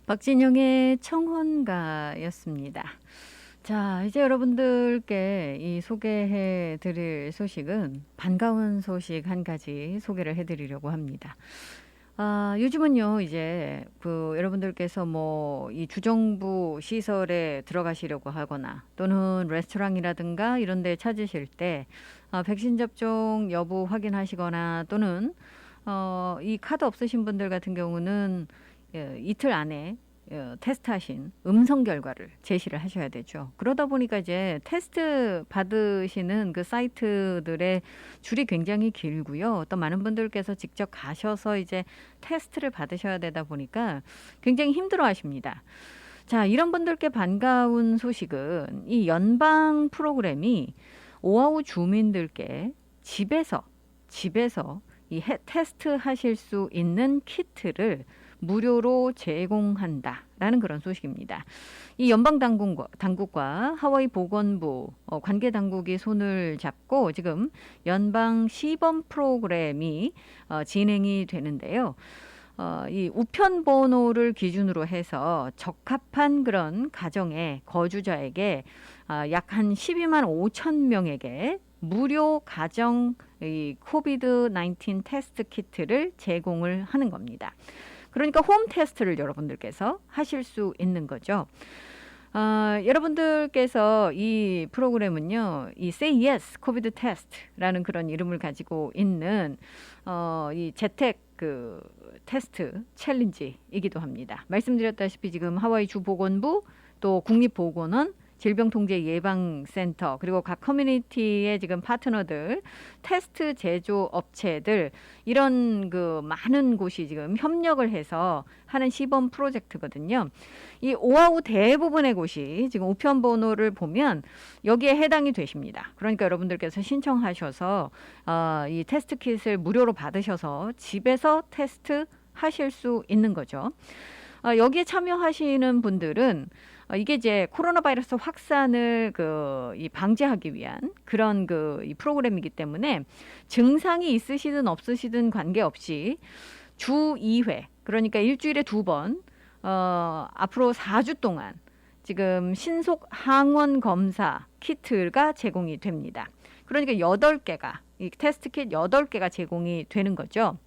박진영의 청혼가였습니다. 자, 이제 여러분들께 이 소개해 드릴 소식은 반가운 소식 한 가지 소개를 해 드리려고 합니다. 요즘은요, 이제 여러분들께서 뭐 이 주정부 시설에 들어가시려고 하거나 또는 레스토랑이라든가 이런 데 찾으실 때 백신 접종 여부 확인하시거나 또는 이 카드 없으신 분들 같은 경우는 이틀 안에 테스트하신 음성 결과를 제시를 하셔야 되죠. 그러다 보니까 이제 테스트 받으시는 그 사이트들의 줄이 굉장히 길고요. 또 많은 분들께서 직접 가셔서 이제 테스트를 받으셔야 되다 보니까 굉장히 힘들어 하십니다. 자, 이런 분들께 반가운 소식은 이 연방 프로그램이 오아후 주민들께 집에서 이 테스트 하실 수 있는 키트를 무료로 제공한다라는 그런 소식입니다. 이 연방당국과 하와이 보건부 관계 당국이 손을 잡고 지금 연방 시범 프로그램이 진행이 되는데요. 이 우편 번호를 기준으로 해서 적합한 그런 가정의 거주자에게 약 한 12만 5천 명에게 무료 가정 이 코비드-19 테스트 키트를 제공을 하는 겁니다. 그러니까 홈 테스트를 여러분들께서 하실 수 있는 거죠. 여러분들께서 이 프로그램은요, 이 Say Yes 코비드 테스트라는 그런 이름을 가지고 있는 이 재택 그 테스트 챌린지이기도 합니다. 말씀드렸다시피 지금 하와이 주 보건부 또 국립보건원 질병통제예방센터 그리고 각 커뮤니티의 지금 파트너들 테스트 제조 업체들 이런 그 많은 곳이 지금 협력을 해서 하는 시범 프로젝트거든요. 이 오아우 대부분의 곳이 지금 우편 번호를 보면 여기에 해당이 되십니다. 그러니까 여러분들께서 신청하셔서 이 테스트 킷을 무료로 받으셔서 집에서 테스트 하실 수 있는 거죠. 여기에 참여하시는 분들은 이게 이제 코로나 바이러스 확산을 이 방지하기 위한 그런 이 프로그램이기 때문에 증상이 있으시든 없으시든 관계없이 주 2회 그러니까 일주일에 2번 앞으로 4주 동안 지금 신속 항원 검사 키트가 제공이 됩니다. 그러니까 8개가 이 테스트 킷 8개가 제공이 되는 거죠.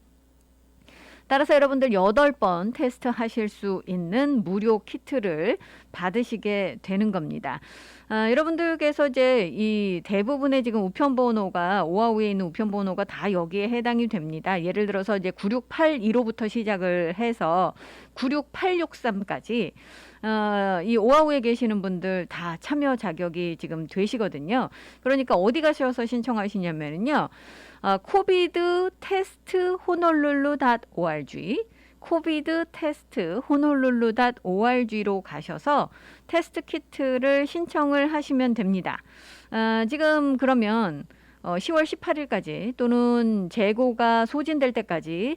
따라서 여러분들 8번 테스트 하실 수 있는 무료 키트를 받으시게 되는 겁니다. 여러분들께서 이제 이 대부분의 지금 우편 번호가 오아우에 있는 우편 번호가 다 여기에 해당이 됩니다. 예를 들어서 이제 96815부터 시작을 해서 96863까지 이 오아우에 계시는 분들 다 참여 자격이 지금 되시거든요. 그러니까 어디 가셔서 신청하시냐면요. 코비드 테스트 호놀룰루.org 코비드 테스트 호놀룰루.org로 가셔서 테스트 키트를 신청을 하시면 됩니다. 지금 그러면 10월 18일까지 또는 재고가 소진될 때까지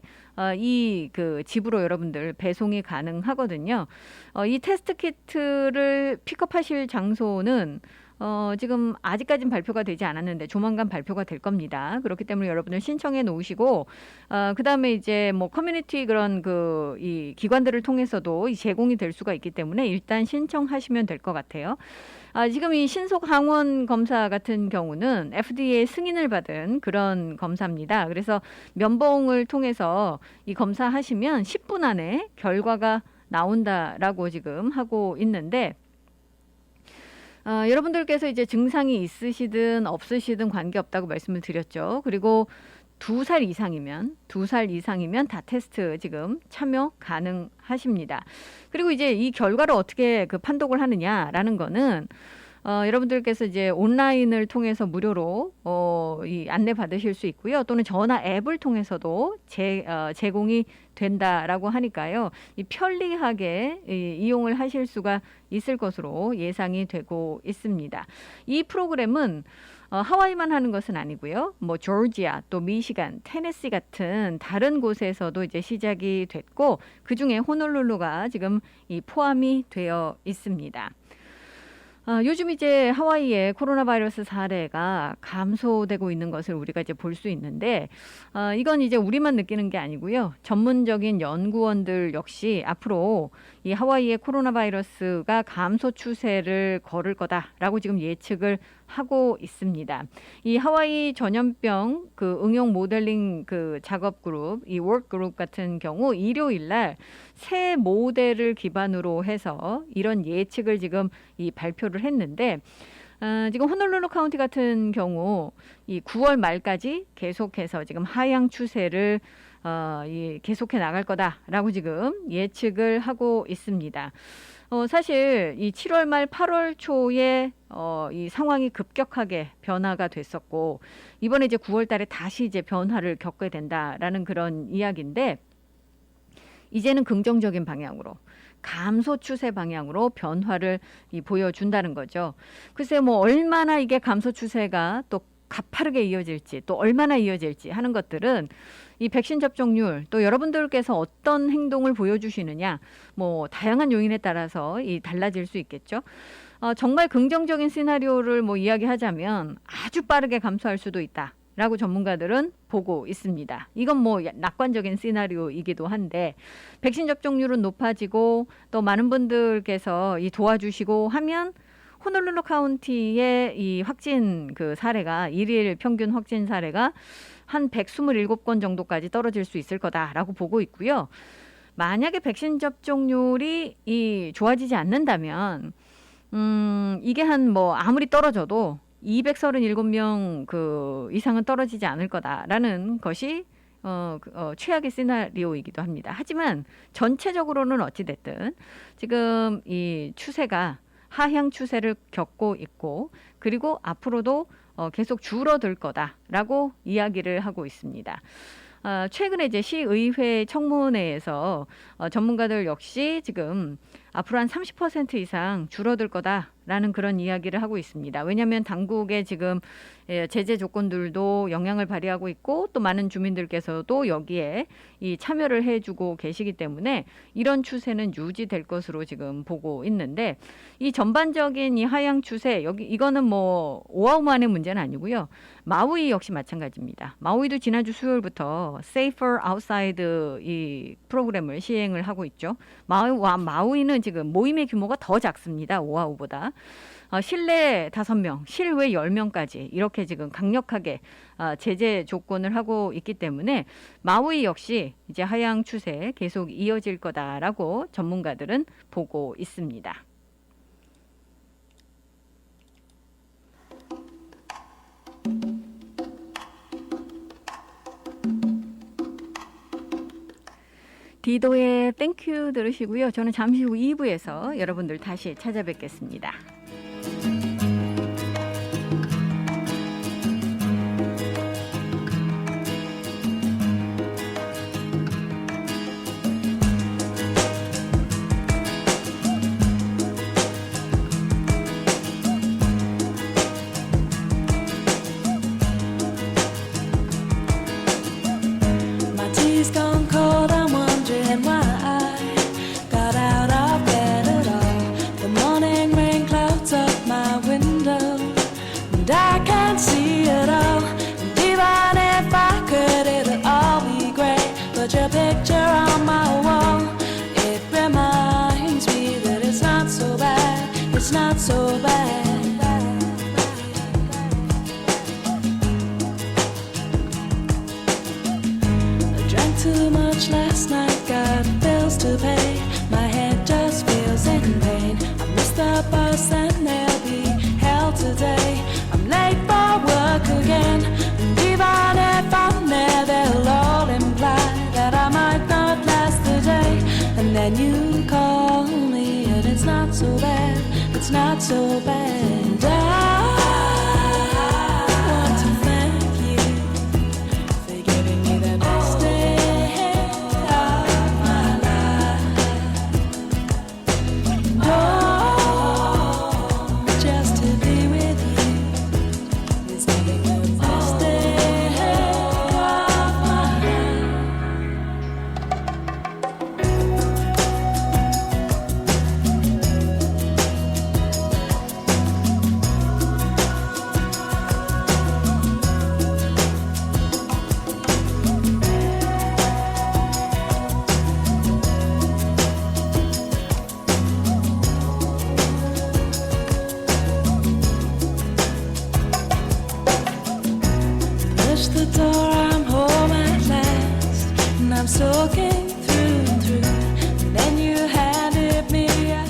이 집으로 여러분들 배송이 가능하거든요. 이 테스트 키트를 픽업하실 장소는 지금 아직까지는 발표가 되지 않았는데 조만간 발표가 될 겁니다. 그렇기 때문에 여러분들 신청해 놓으시고 그다음에 이제 뭐 커뮤니티 그런 이 기관들을 통해서도 제공이 될 수가 있기 때문에 일단 신청하시면 될 것 같아요. 지금 이 신속 항원 검사 같은 경우는 FDA 승인을 받은 그런 검사입니다. 그래서 면봉을 통해서 이 검사하시면 10분 안에 결과가 나온다라고 지금 하고 있는데 여러분들께서 이제 증상이 있으시든 없으시든 관계없다고 말씀을 드렸죠. 그리고 2살 이상이면 다 테스트 지금 참여 가능하십니다. 그리고 이제 이 결과를 어떻게 판독을 하느냐라는 거는 여러분들께서 이제 온라인을 통해서 무료로 이 안내 받으실 수 있고요. 또는 전화 앱을 통해서도 제공이 된다라고 하니까요. 이 편리하게 이용을 하실 수가 있을 것으로 예상이 되고 있습니다. 이 프로그램은 하와이만 하는 것은 아니고요. 뭐 조지아, 또 미시간, 테네시 같은 다른 곳에서도 이제 시작이 됐고 그 중에 호놀룰루가 지금 포함이 되어 있습니다. 요즘 이제 하와이의 코로나 바이러스 사례가 감소되고 있는 것을 우리가 이제 볼 수 있는데, 이건 이제 우리만 느끼는 게 아니고요. 전문적인 연구원들 역시 앞으로 이 하와이의 코로나 바이러스가 감소 추세를 걸을 거다라고 지금 예측을 하고 있습니다. 이 하와이 전염병 응용 모델링 작업 그룹, 이 워크 그룹 같은 경우 일요일 날 새 모델을 기반으로 해서 이런 예측을 지금 발표를 했는데, 지금 호놀룰루 카운티 같은 경우 이 9월 말까지 계속해서 지금 하향 추세를 계속해 나갈 거다라고 지금 예측을 하고 있습니다. 사실 이 7월 말 8월 초에 이 상황이 급격하게 변화가 됐었고 이번에 이제 9월 달에 다시 이제 변화를 겪게 된다라는 그런 이야기인데, 이제는 긍정적인 방향으로 감소 추세 방향으로 변화를 보여준다는 거죠. 글쎄 뭐 얼마나 이게 감소 추세가 또 가파르게 이어질지 또 얼마나 이어질지 하는 것들은 이 백신 접종률 또 여러분들께서 어떤 행동을 보여주시느냐 뭐 다양한 요인에 따라서 이 달라질 수 있겠죠. 정말 긍정적인 시나리오를 뭐 이야기하자면 아주 빠르게 감소할 수도 있다라고 전문가들은 보고 있습니다. 이건 뭐 낙관적인 시나리오이기도 한데 백신 접종률은 높아지고 또 많은 분들께서 이 도와주시고 하면 호놀룰루 카운티의 이 확진 그 사례가 일일 평균 확진 사례가 한 127건 정도까지 떨어질 수 있을 거다라고 보고 있고요. 만약에 백신 접종률이 이 좋아지지 않는다면 이게 한 뭐 아무리 떨어져도 237명 그 이상은 떨어지지 않을 거다라는 것이 최악의 시나리오이기도 합니다. 하지만 전체적으로는 어찌됐든 지금 이 추세가 하향 추세를 겪고 있고 그리고 앞으로도 계속 줄어들 거다라고 이야기를 하고 있습니다. 최근에 이제 시의회 청문회에서 전문가들 역시 지금 앞으로 한 30% 이상 줄어들 거다라는 그런 이야기를 하고 있습니다. 왜냐하면 당국의 지금 제재 조건들도 영향을 발휘하고 있고 또 많은 주민들께서도 여기에 이 참여를 해주고 계시기 때문에 이런 추세는 유지될 것으로 지금 보고 있는데 이 전반적인 이 하향 추세 이거는 뭐 오하우만의 문제는 아니고요. 마우이 역시 마찬가지입니다. 마우이도 지난주 수요일부터 Safer Outside 이 프로그램을 시행을 하고 있죠. 마우이는 지금 모임의 규모가 더 작습니다. 오하우보다. 실내 5명, 실외 10명까지 이렇게 지금 강력하게 제재 조건을 하고 있기 때문에 마우이 역시 이제 하향 추세 계속 이어질 거다라고 전문가들은 보고 있습니다. 디도의 땡큐 들으시고요. 저는 잠시 후 2부에서 여러분들 다시 찾아뵙겠습니다. My tea's gone cold, I'm wondering why I got out of bed at all. The morning rain clouds up my window, and I can't see it all. And even if I could, it'll all be great. But your picture on my wall, it reminds me that it's not so bad, it's not so bad. Too much last night, got bills to pay. My head just feels in pain. I missed the bus and they'll be hell today. I'm late for work again, and even if I'm there, they'll all imply that I might not last the day. And then you call me, and it's not so bad, it's not so bad. And I want to thank you for giving me the best day. The door, I'm home at last, and I'm soaking through and through. And then you handed me a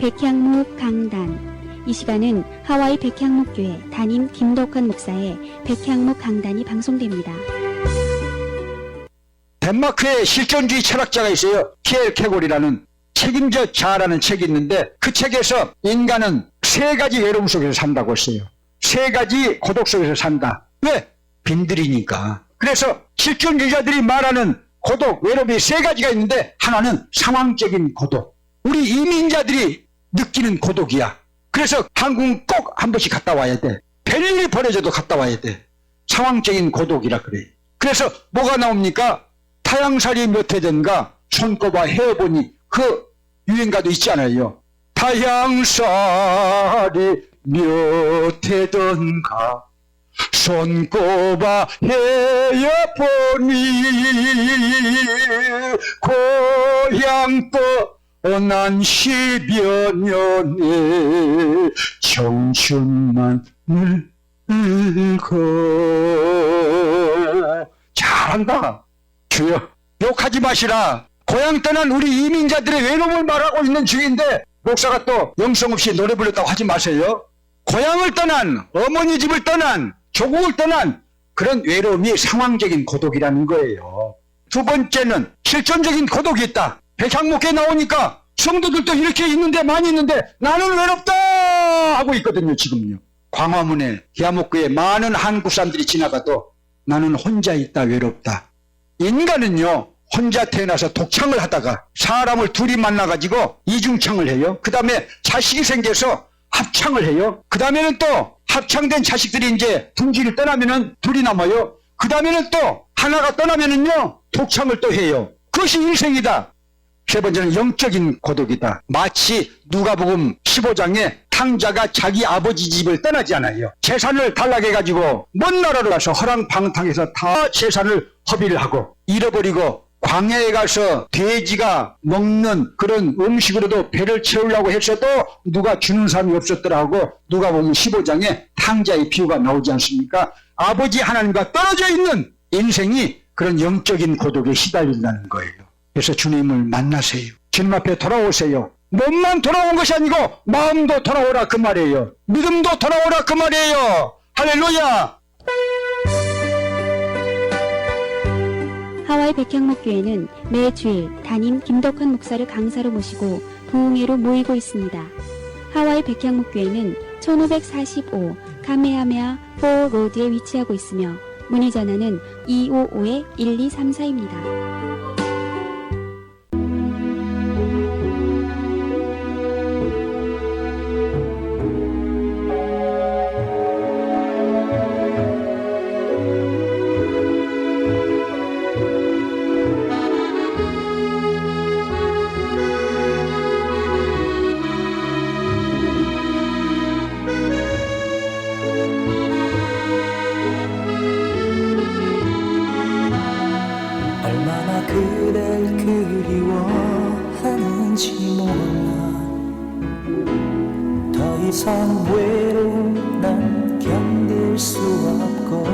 백향목 강단. 이 시간은 하와이 백향목교회 담임 김덕환 목사의 백향목 강단이 방송됩니다. 덴마크의 실존주의 철학자가 있어요. 피엘 케골이라는 책임져 자아라는 책이 있는데 그 책에서 인간은 3가지 외로움 속에서 산다고 했어요. 3가지 고독 속에서 산다. 왜? 빈들이니까. 그래서 실존주의자들이 말하는 고독, 외로움이 3가지가 있는데 하나는 상황적인 고독. 우리 이민자들이 느끼는 고독이야. 그래서 한국은 꼭 한 번씩 갔다 와야 돼. 별일이 벌어져도 갔다 와야 돼. 상황적인 고독이라 그래. 그래서 뭐가 나옵니까? 타향살이 몇 해든가 손꼽아 헤어보니 그 유행가도 있지 않아요. 타향살이 몇 해든가 손꼽아 헤어보니 고향 떠난 10여 년에 청춘만 늙고. 잘한다. 주여 욕하지 마시라. 고향 떠난 우리 이민자들의 외로움을 말하고 있는 중인데 목사가 또 영성 없이 노래 불렀다고 하지 마세요. 고향을 떠난, 어머니 집을 떠난, 조국을 떠난 그런 외로움이 상황적인 고독이라는 거예요. 두 번째는 실존적인 고독이 있다. 백향목에 나오니까 성도들도 이렇게 있는데 많이 있는데 나는 외롭다 하고 있거든요. 지금요. 광화문에 기아목교에 많은 한국 사람들이 지나가도 나는 혼자 있다 외롭다. 인간은요 혼자 태어나서 독창을 하다가 사람을 둘이 만나가지고 이중창을 해요. 그 다음에 자식이 생겨서 합창을 해요. 그 다음에는 또 합창된 자식들이 이제 둥지를 떠나면은 둘이 남아요. 그 다음에는 또 하나가 떠나면은요 독창을 또 해요. 그것이 인생이다. 세 번째는 영적인 고독이다. 마치 누가복음 15장에 탕자가 자기 아버지 집을 떠나지 않아요. 재산을 단락해가지고 먼 나라로 가서 허랑방탕해서 다 재산을 허비를 하고 잃어버리고 광야에 가서 돼지가 먹는 그런 음식으로도 배를 채우려고 했어도 누가 주는 사람이 없었더라고. 누가복음 15장에 탕자의 비유가 나오지 않습니까? 아버지 하나님과 떨어져 있는 인생이 그런 영적인 고독에 시달린다는 거예요. 그래서 주님을 만나세요. 주님 앞에 돌아오세요. 몸만 돌아온 것이 아니고 마음도 돌아오라 그 말이에요. 믿음도 돌아오라 그 말이에요. 할렐루야. 하와이 백향목교회는 매주일 담임 김덕환 목사를 강사로 모시고 부흥회로 모이고 있습니다. 하와이 백향목교회는 1545 카메하메아 4 로드에 위치하고 있으며 문의 전화는 255-1234입니다. 얼마나 그댈 그리워하는지 몰라. 더 이상 외로움 난 견딜 수 없고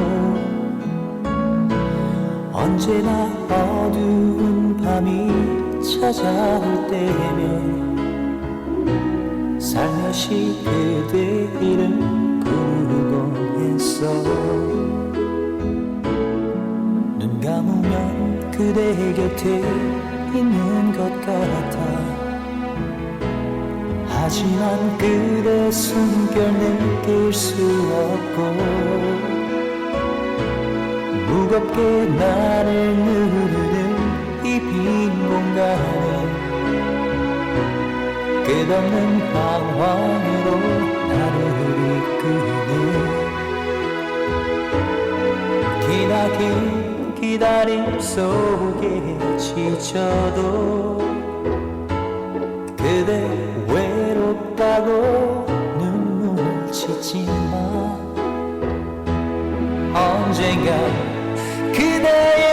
언제나 어두운 밤이 찾아올 때면 살며시 그대 이름 부르고 했어. 눈 감으면 그대 곁에 있는 것 같아. 하지만 그대 숨결 느낄 수 없고 무겁게 나를 누르는 이 빈 공간에 끝없는 방황으로 나를 이끄네. 기나긴 기다림 속에 지쳐도 그대 외롭다고 눈물 짓지 마. 언젠가 그대의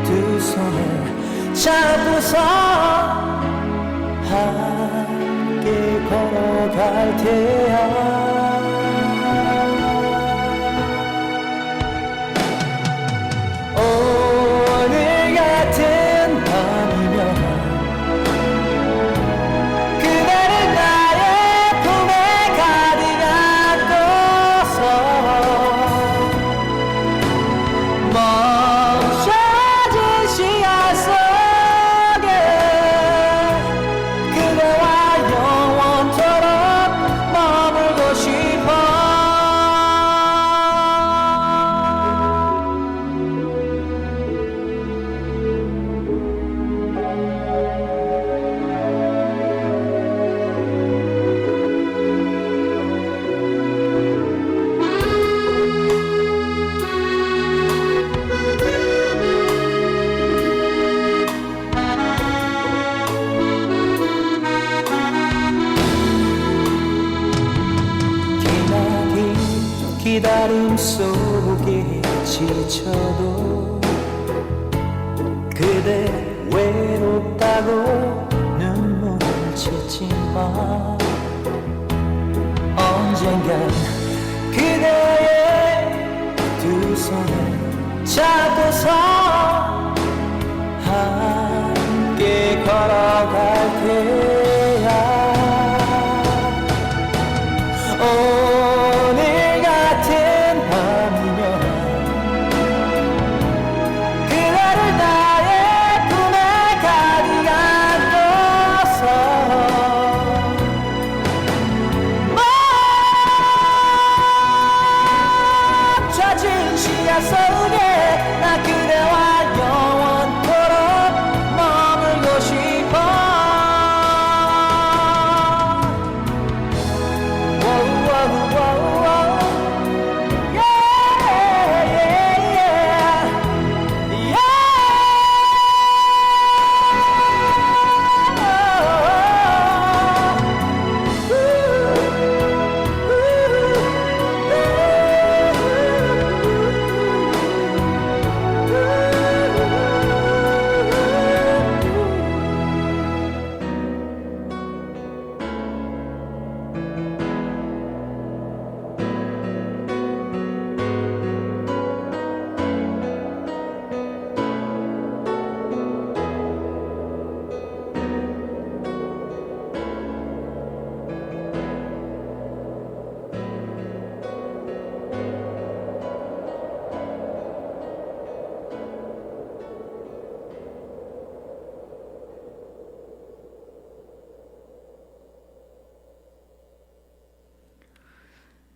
두 손을 잡고서 함께 걸어갈 테야. 오늘 같은 밤이면 그대를 나의 품에 가득 안고서 멈춰진 시간 속에 그대와 영원토록 기다림 속에 지쳐도 그대 외롭다고 눈물 짓지마. 언젠간 그대의 두 손을 잡고서 함께 걸어갈 테야. 오늘 같은 밤이면 그대를 나의 꿈에 가득 안고서 멈춰진 시야 속에 나 그대와 영원토록 머물고 싶어.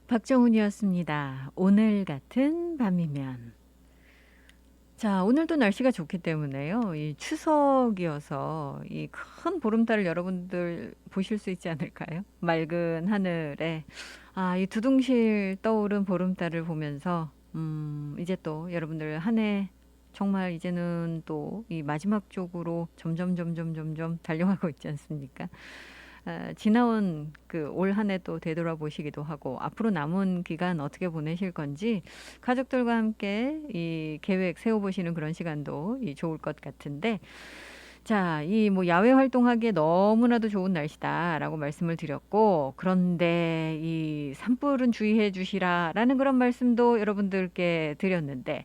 박정훈이었습니다. 오늘 같은 밤이면. 자, 오늘도 날씨가 좋기 때문에요. 이 추석이어서 이 큰 보름달을 여러분들 보실 수 있지 않을까요? 맑은 하늘에 이 두둥실 떠오른 보름달을 보면서 이제 또 여러분들 한 해 정말 이제는 또 이 마지막 쪽으로 점점 달려가고 있지 않습니까? 지나온 그 올 한 해 또 되돌아보시기도 하고 앞으로 남은 기간 어떻게 보내실 건지 가족들과 함께 이 계획 세워보시는 그런 시간도 좋을 것 같은데, 자, 이 뭐 야외 활동하기에 너무나도 좋은 날씨다라고 말씀을 드렸고, 그런데 이 산불은 주의해 주시라라는 그런 말씀도 여러분들께 드렸는데,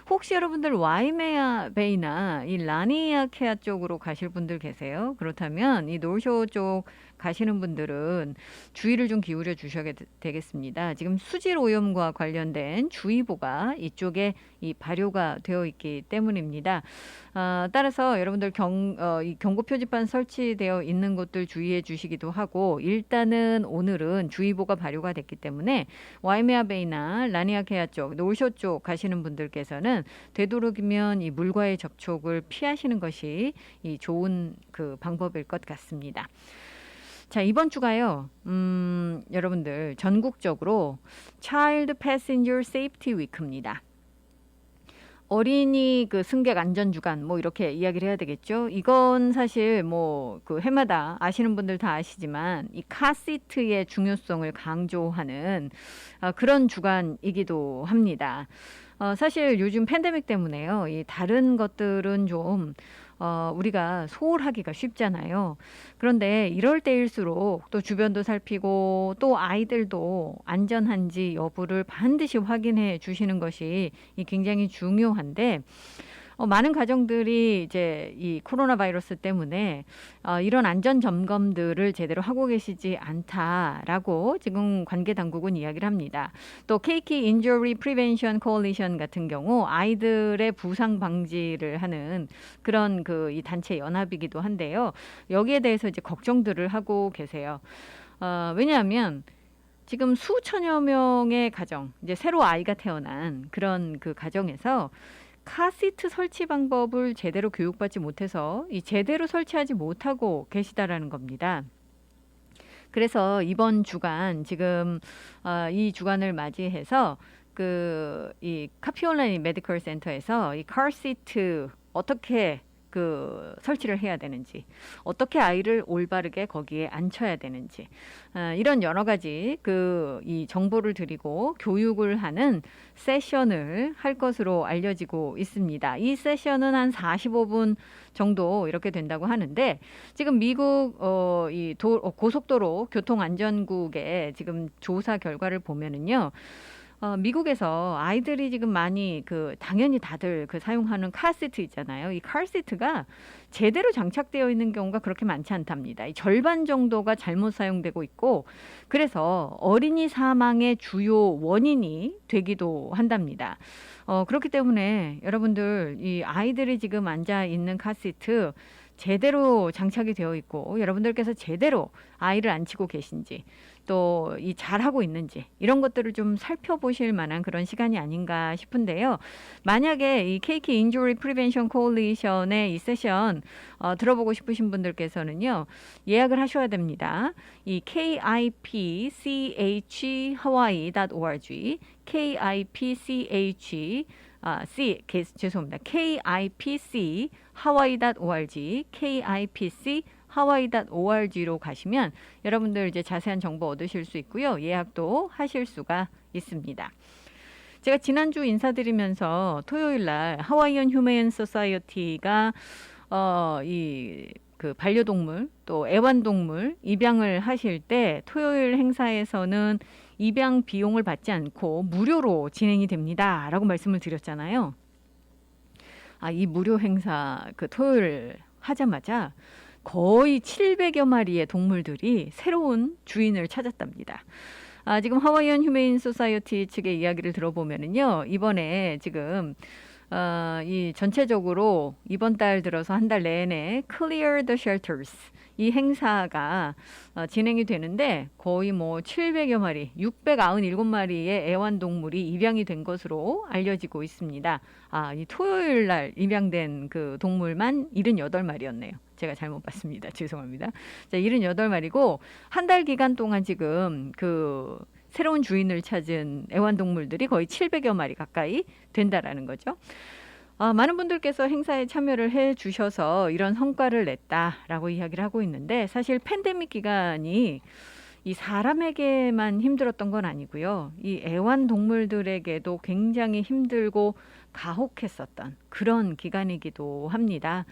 혹시 여러분들 와이메아 베이나 이 라니아케아 쪽으로 가실 분들 계세요? 그렇다면 이 노쇼 쪽 가시는 분들은 주의를 좀 기울여 주셔야 되겠습니다. 지금 수질 오염과 관련된 주의보가 이쪽에 이 발효가 되어 있기 때문입니다. 따라서 여러분들 이 경고 표지판 설치되어 있는 곳들 주의해 주시기도 하고, 일단은 오늘은 주의보가 발효가 됐기 때문에 와이메아 베이나 라니아케아 쪽, 노쇼 쪽 가시는 분들께서는 되도록이면 이 물과의 접촉을 피하시는 것이 이 좋은 그 방법일 것 같습니다. 자, 이번 주가요, 여러분들 전국적으로 Child Passenger Safety Week입니다. 어린이 그 승객 안전 주간 뭐 이렇게 이야기를 해야 되겠죠. 이건 사실 뭐 그 해마다 아시는 분들 다 아시지만 이 카시트의 중요성을 강조하는 그런 주간이기도 합니다. 사실 요즘 팬데믹 때문에요. 이 다른 것들은 좀 우리가 소홀하기가 쉽잖아요. 그런데 이럴 때일수록 또 주변도 살피고 또 아이들도 안전한지 여부를 반드시 확인해 주시는 것이 굉장히 중요한데, 많은 가정들이 이제 이 코로나 바이러스 때문에 이런 안전 점검들을 제대로 하고 계시지 않다라고 지금 관계 당국은 이야기를 합니다. 또 Keiki Injury Prevention Coalition 같은 경우 아이들의 부상 방지를 하는 그런 그 이 단체 연합이기도 한데요. 여기에 대해서 이제 걱정들을 하고 계세요. 왜냐하면 지금 수천여 명의 가정, 이제 새로 아이가 태어난 그런 그 가정에서 카시트 설치 방법을 제대로 교육받지 못해서 제대로 설치하지 못하고 계시다라는 겁니다. 그래서 이번 주간 지금 이 주간을 맞이해서 이 카피올라니 메디컬 센터에서 이 카시트 어떻게 설치를 해야 되는지, 어떻게 아이를 올바르게 거기에 앉혀야 되는지, 이런 여러 가지 이 정보를 드리고 교육을 하는 세션을 할 것으로 알려지고 있습니다. 이 세션은 한 45분 정도 이렇게 된다고 하는데, 지금 미국 고속도로 교통안전국의 지금 조사 결과를 보면은요, 미국에서 아이들이 지금 많이 당연히 다들 사용하는 카시트 있잖아요. 이 카시트가 제대로 장착되어 있는 경우가 그렇게 많지 않답니다. 이 절반 정도가 잘못 사용되고 있고, 그래서 어린이 사망의 주요 원인이 되기도 한답니다. 그렇기 때문에 여러분들 이 아이들이 지금 앉아 있는 카시트 제대로 장착이 되어 있고, 여러분들께서 제대로 아이를 앉히고 계신지, 또 이 잘하고 있는지, 이런 것들을 좀 살펴보실 만한 그런 시간이 아닌가 싶은데요. 만약에 이 KK Injury Prevention Coalition의 이 세션 들어보고 싶으신 분들께서는요, 예약을 하셔야 됩니다. 이 kipch.hawaii.org kipc.hawaii.org kipc.hawaii.org로 가시면 여러분들 이제 자세한 정보 얻으실 수 있고요. 예약도 하실 수가 있습니다. 제가 지난주 인사드리면서 토요일 날 하와이안 휴메인 소사이어티가 반려동물 또 애완동물 입양을 하실 때 토요일 행사에서는 입양 비용을 받지 않고 무료로 진행이 됩니다. 라고 말씀을 드렸잖아요. 이 무료 행사 토요일 하자마자 거의 700여 마리의 동물들이 새로운 주인을 찾았답니다. 지금 하와이안 휴메인 소사이어티 측의 이야기를 들어보면은요, 이번에 지금 이 전체적으로 이번 달 들어서 한 달 내내 Clear the Shelters 이 행사가 진행이 되는데, 거의 700여 마리, 697마리의 애완동물이 입양이 된 것으로 알려지고 있습니다. 이 토요일 날 입양된 동물만 78마리였네요. 제가 잘못 봤습니다. 죄송합니다. 자, 78마리고 한 달 기간 동안 지금 새로운 주인을 찾은 애완동물들이 거의 700여 마리 가까이 된다라는 거죠. 많은 분들께서 행사에 참여를 해 주셔서 이런 성과를 냈다라고 이야기를 하고 있는데, 사실 팬데믹 기간이 이 사람에게만 힘들었던 건 아니고요. 이 애완동물들에게도 굉장히 힘들고 가혹했었던 그런 기간이기도 합니다.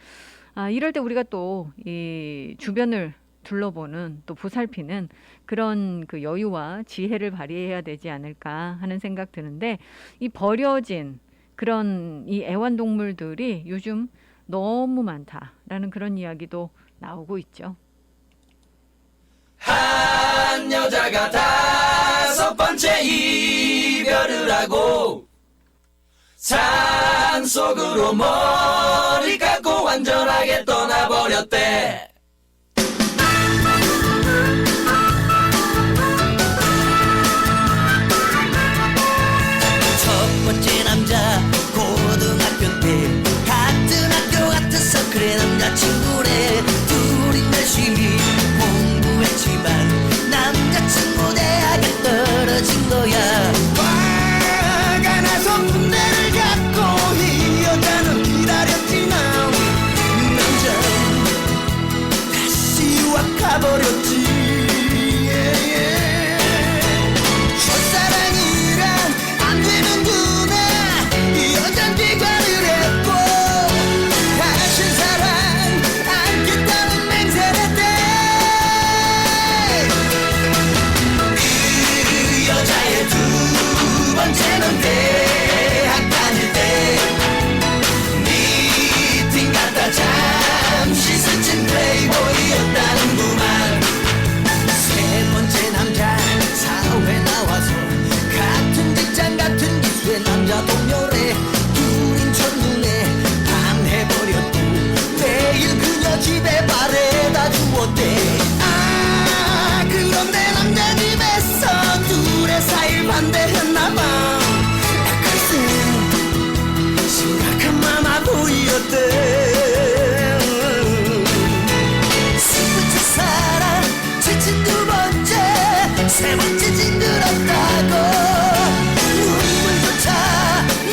이럴 때 우리가 또 이 주변을 둘러보는, 또 보살피는 그런 여유와 지혜를 발휘해야 되지 않을까 하는 생각 드는데, 이 버려진 그런 이 애완동물들이 요즘 너무 많다라는 그런 이야기도 나오고 있죠. 한 여자가 5번째 이별을 하고 산속으로 머리 깎고 완전하게 떠나버렸대. 첫 번째 남자 고등학교 때 같은 학교 같은 서클의 남자친구래. 둘이 열심히 공부했지만 남자친구 대학에 떨어진 거야. 화가 나서 군대를 잡고 이 여자는 기다렸지만 남자는 다시 유학 가버렸지. 첫사랑이란 안 되는구나. 이 여잔 비관을 했고 다시 사랑 않겠다는 맹세를 했대. 그 여자의 두 번째는 대학 다닐 때 미팅 갔다 잠시 스친 플레이보이였다는구만. 세 번째 남자 사회 나와서 같은 직장 같은 기수의 남자 동료래. 둘인 첫눈에 반해버렸고 매일 그녀 집에 바래다 주었대. 그런데 남자 집에서 둘의 사이를 반대했나봐. 글쎄 심각한 마마 보이었대. 스무 첫사랑 지친 두 번째 세 번째 징그럽다고 눈물조차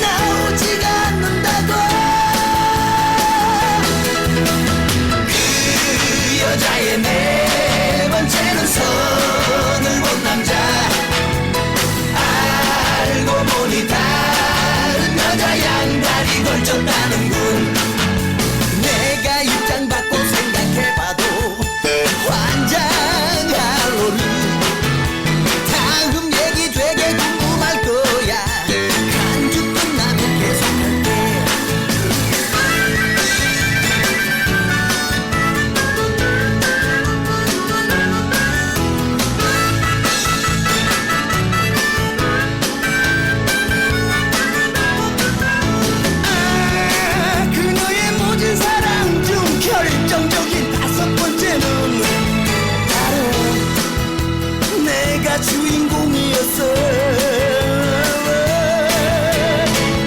나오지가 않는다고. 내가 주인공이었어.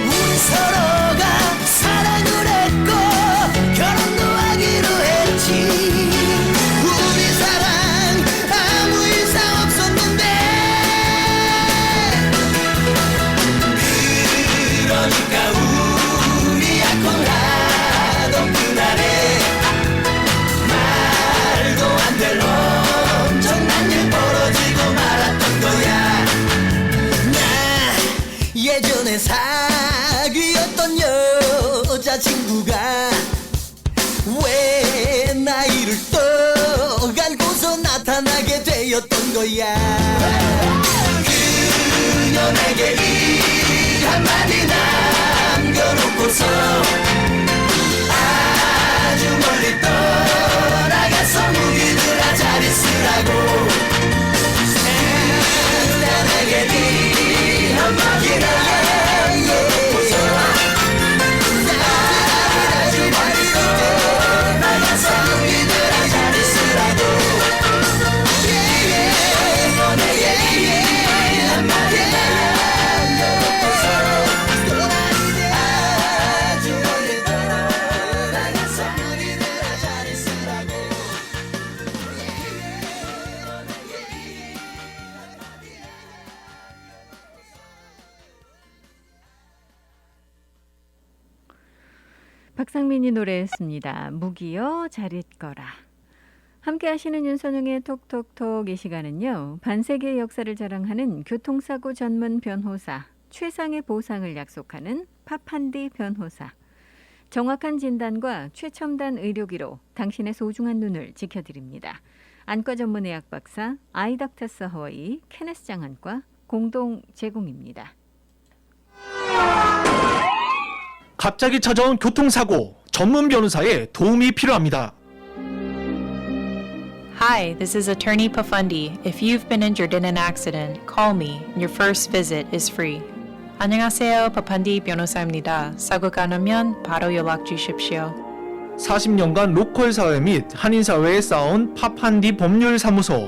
우리 서로가 사랑을 했고 결혼도 하기로 했지. 우리 사랑 아무 이상 없었는데 그러니까 우리 약혼하던 그날에 말도 안 될 엄청난 일 벌어지고 말았던 거야. 나 예전에 사귀었던 여자친구가 왜 나이를 떠갈고서 나타나게 되었던 거야. 그녀에게 이 한마디 남겨놓고서 아주 멀리 떠나가서 무기들아 잘 있으라고. 나에게 네 한마디 남겨놓고서 아주 멀리 떠나가서 무기들아 잘 있으라고. 너에게 이 한마디 남겨놓고서 아주 멀리 떠나가서 무기들아 잘 있으라고. 박상민이 노래했습니다. 무기여 잘 있거라. 함께 하시는 윤선영의 톡톡톡. 이 시간은요, 반세기의 역사를 자랑하는 교통사고 전문 변호사, 최상의 보상을 약속하는 파판디 변호사, 정확한 진단과 최첨단 의료기로 당신의 소중한 눈을 지켜드립니다. 안과 전문 의학 박사 아이닥터스 하와이 케네스 장안과 공동 제공입니다. 갑자기 찾아온 교통사고, 전문 변호사의 도움이 필요합니다. Hi, this is Attorney Pafundi. If you've been injured in an accident, call me. Your first visit is free. 안녕하세요, 파판디 변호사입니다. 사고가 나면 바로 연락 주십시오. 40년간 로컬 사회 및 한인 사회에 쌓아온 파판디 법률사무소.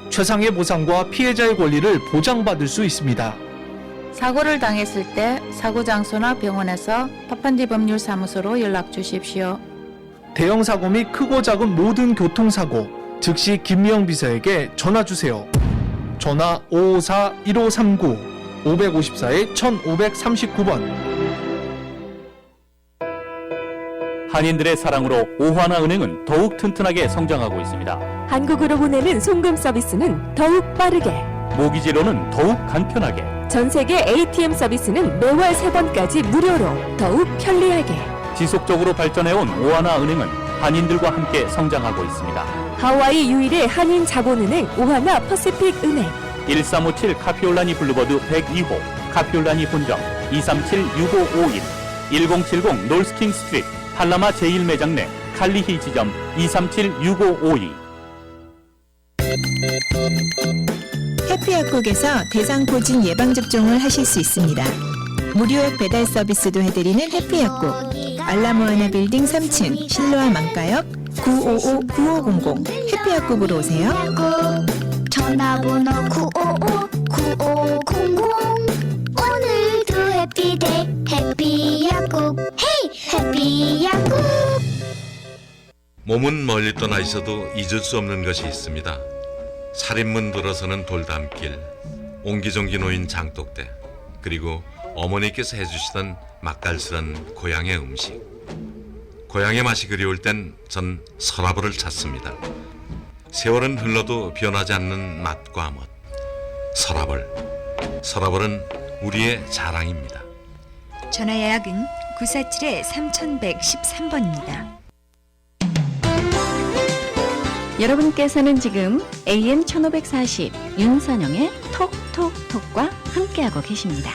최상의 보상과 피해자의 권리를 보장받을 수 있습니다. 사고를 당했을 때 사고 장소나 병원에서 파판디 법률사무소로 연락 주십시오. 대형 사고 및 크고 작은 모든 교통사고, 즉시 김미영 비서에게 전화 주세요. 전화 554-1539, 554-1539번. 한인들의 사랑으로 오하나은행은 더욱 튼튼하게 성장하고 있습니다. 한국으로 보내는 송금 서비스는 더욱 빠르게, 모기지로는 더욱 간편하게, 전 세계 ATM 서비스는 매월 3번까지 무료로 더욱 편리하게. 지속적으로 발전해온 오하나은행은 한인들과 함께 성장하고 있습니다. 하와이 유일의 한인 자본은행 오하나 퍼시픽 은행. 1357 카피올라니 블루버드 102호, 카피올라니 본점 237-6551, 1070 놀스킹 스트리트 팔라마 제1매장 내 칼리히 지점 237-6552. 해피약국에서 대상포진 예방접종을 하실 수 있습니다. 무료액 배달 서비스도 해드리는 해피약국. 알라모아나 빌딩 3층 실로아 망가역 955-9500 해피약국으로 오세요. 전화번호 955-9500. 오늘도 해피데이 해피약국. 헤이 해피약국. 몸은 멀리 떠나 있어도 잊을 수 없는 것이 있습니다. 살인문 들어서는 돌담길, 옹기종기 놓인 장독대, 그리고 어머니께서 해주시던 맛깔스런 고향의 음식. 고향의 맛이 그리울 땐 전 서라벌을 찾습니다. 세월은 흘러도 변하지 않는 맛과 멋. 서라벌. 서라벌은 우리의 자랑입니다. 전화 예약은 947-3113번입니다. 여러분께서는 지금 AM 1540 윤선영의 톡톡톡과 함께하고 계십니다.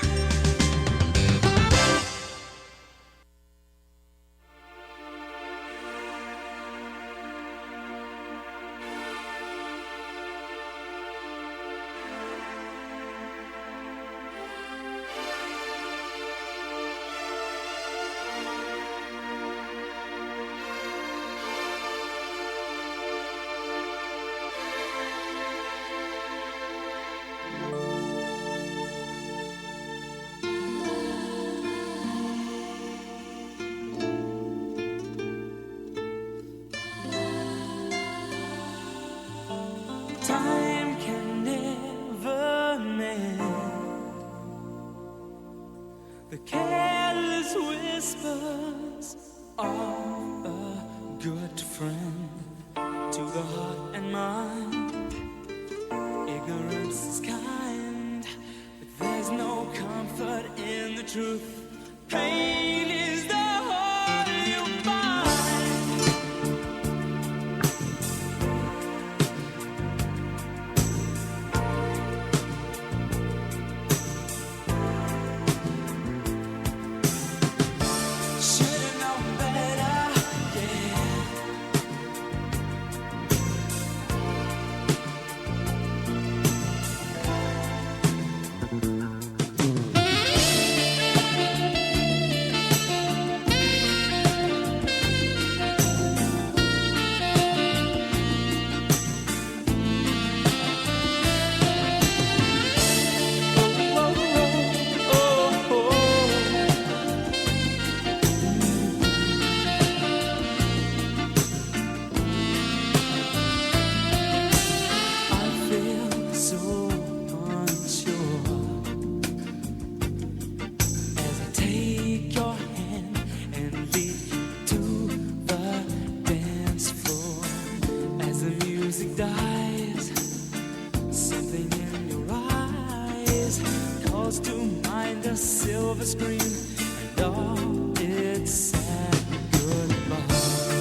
a silver screen, and all it said goodbye.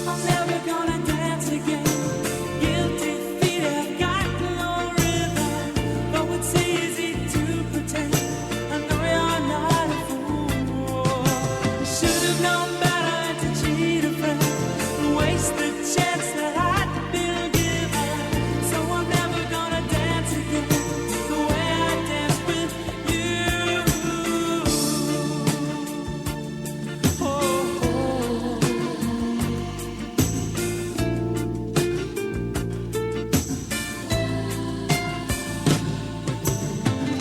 I'm never gonna dance again. Guilty feet have got no rhythm, though it's easy to pretend. I know you're not a fool. Should have known better to cheat a friend and waste the chance that I'd been given. So I'm never gonna dance again the way I danced with you.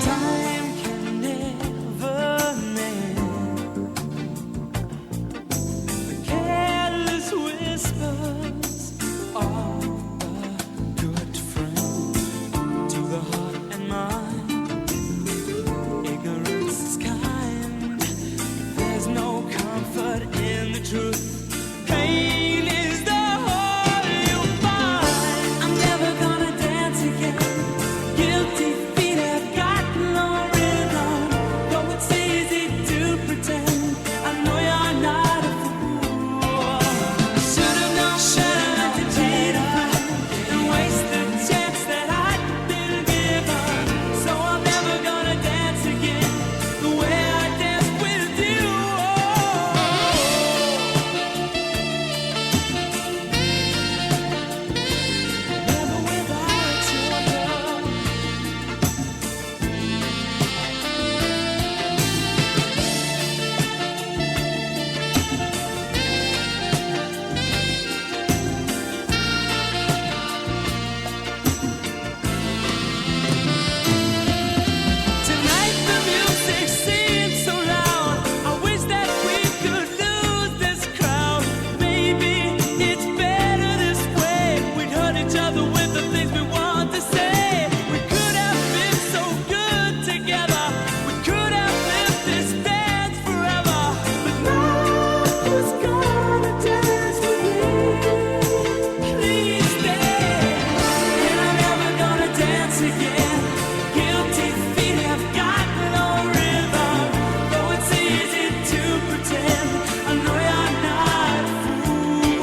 Time can never mend the careless whispers of a good friend to the heart and mind. Ignorance is kind. There's no comfort in the truth. Pain is the whole you'll find. I'm never gonna dance again. Guilty feet have got no rhythm, though it's easy to pretend. I know you're not a fool. Should have known better to cheat a friend and waste the chance that I'd been given. So I'm never gonna dance again the way I danced with you. Never without your love. Tonight the music seems so loud. I wish that we could lose this crowd. Maybe it's better this way. We'd hurt each other with the things we want to say. We could have been so good together. We could have lived this dance forever. But now who's gonna dance with me? Please stay. And I'm never gonna dance again. Guilty feet have got no rhythm, though it's easy to pretend. I know you're not a fool.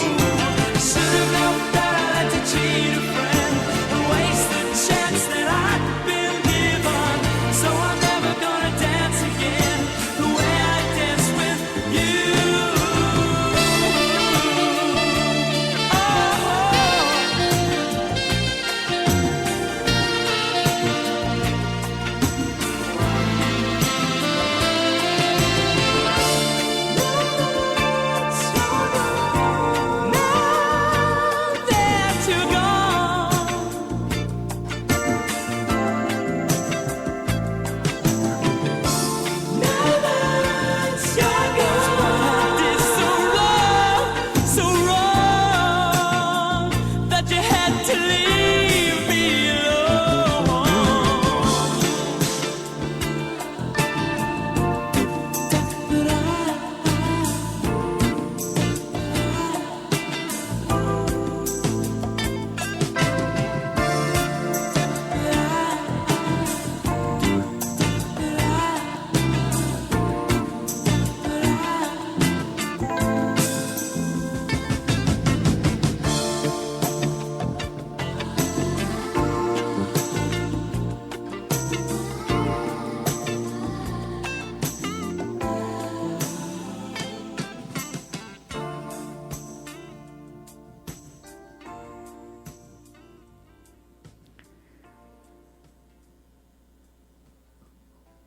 Should have known better to cheat a friend and waste the chance that I'd been given. So I'm never gonna dance again the way I danced with you. That you're gone. Now that you're gone. Did so wrong that you had to leave me alone.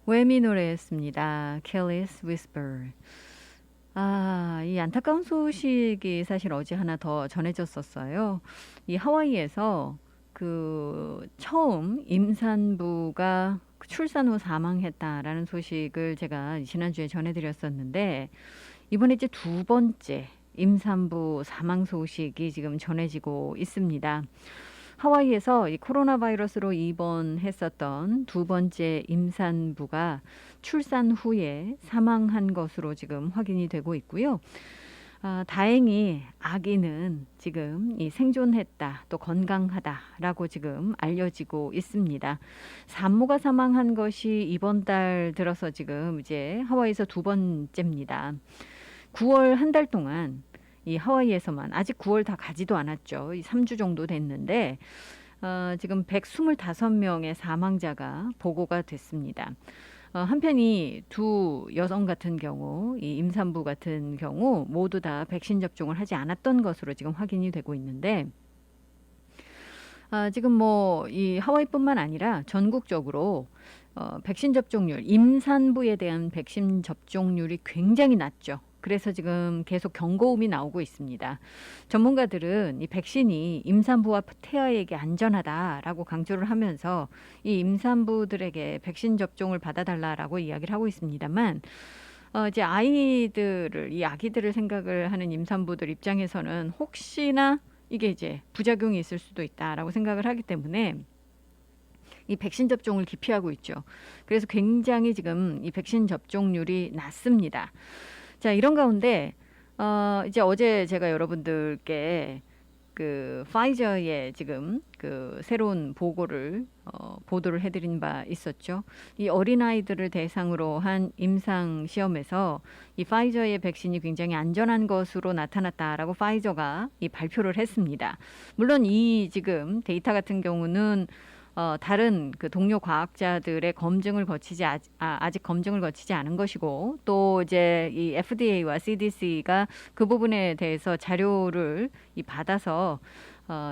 웨미 노래였습니다. Careless Whisper. 이 안타까운 소식이 사실 어제 하나 더 전해졌었어요. 이 하와이에서 처음 임산부가 출산 후 사망했다라는 소식을 제가 지난주에 전해드렸었는데, 이번에 이제 두 번째 임산부 사망 소식이 지금 전해지고 있습니다. 하와이에서 이 코로나 바이러스로 입원했었던 두 번째 임산부가 출산 후에 사망한 것으로 지금 확인이 되고 있고요. 다행히 아기는 지금 이 생존했다, 또 건강하다라고 지금 알려지고 있습니다. 산모가 사망한 것이 이번 달 들어서 지금 이제 하와이에서 2번째입니다. 9월 한 달 동안 이 하와이에서만 아직 9월 다 가지도 않았죠. 3주 정도 됐는데 지금 125명의 사망자가 보고가 됐습니다. 한편 이 두 여성 같은 경우, 이 임산부 같은 경우 모두 다 백신 접종을 하지 않았던 것으로 지금 확인이 되고 있는데 지금 뭐 이 하와이뿐만 아니라 전국적으로 백신 접종률, 임산부에 대한 백신 접종률이 굉장히 낮죠. 그래서 지금 계속 경고음이 나오고 있습니다. 전문가들은 이 백신이 임산부와 태아에게 안전하다라고 강조를 하면서 이 임산부들에게 백신 접종을 받아달라라고 이야기를 하고 있습니다만 이제 이 아기들을 생각을 하는 임산부들 입장에서는 혹시나 이게 이제 부작용이 있을 수도 있다라고 생각을 하기 때문에 이 백신 접종을 기피하고 있죠. 그래서 굉장히 지금 이 백신 접종률이 낮습니다. 자, 이런 가운데 이제 어제 제가 여러분들께 그 파이저의 지금 그 새로운 보도를 해드린 바 있었죠. 이 어린아이들을 대상으로 한 임상 시험에서 이 파이저의 백신이 굉장히 안전한 것으로 나타났다라고 파이저가 이 발표를 했습니다. 물론 이 지금 데이터 같은 경우는 다른 그 동료 과학자들의 검증을 거치지 아직 검증을 거치지 않은 것이고 또 이제 이 FDA와 CDC가 그 부분에 대해서 자료를 받아서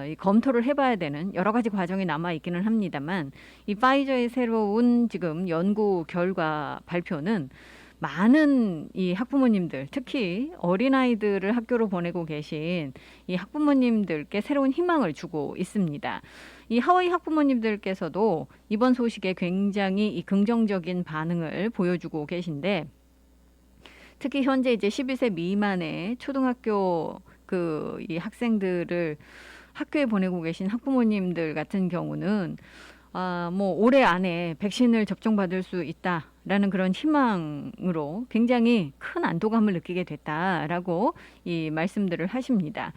이 검토를 해봐야 되는 여러 가지 과정이 남아 있기는 합니다만 이 파이저의 새로운 지금 연구 결과 발표는 많은 이 학부모님들, 특히 어린아이들을 학교로 보내고 계신 이 학부모님들께 새로운 희망을 주고 있습니다. 이 하와이 학부모님들께서도 이번 소식에 굉장히 이 긍정적인 반응을 보여주고 계신데 특히 현재 이제 12세 미만의 초등학교 이 학생들을 학교에 보내고 계신 학부모님들 같은 경우는 뭐 올해 안에 백신을 접종받을 수 있다라는 그런 희망으로 굉장히 큰 안도감을 느끼게 됐다라고 이 말씀들을 하십니다.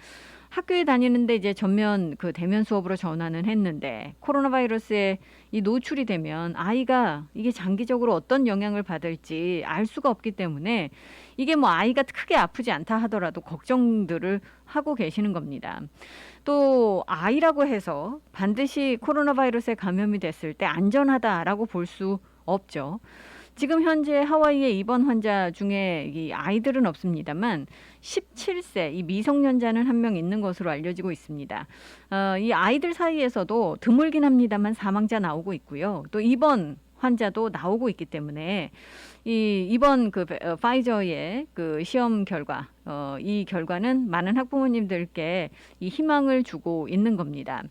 학교에 다니는데 이제 전면 그 대면 수업으로 전환은 했는데 코로나 바이러스에 이 노출이 되면 아이가 이게 장기적으로 어떤 영향을 받을지 알 수가 없기 때문에 이게 뭐 아이가 크게 아프지 않다 하더라도 걱정들을 하고 계시는 겁니다. 또 아이라고 해서 반드시 코로나 바이러스에 감염이 됐을 때 안전하다라고 볼 수 없죠. 지금 현재 하와이의 입원 환자 중에 이 아이들은 없습니다만 17세 이 미성년자는 한 명 있는 것으로 알려지고 있습니다. 이 아이들 사이에서도 드물긴 합니다만 사망자 나오고 있고요. 또 입원 환자도 나오고 있기 때문에 이번 그 파이저의 그 시험 결과 이 결과는 많은 학부모님들께 이 희망을 주고 있는 겁니다.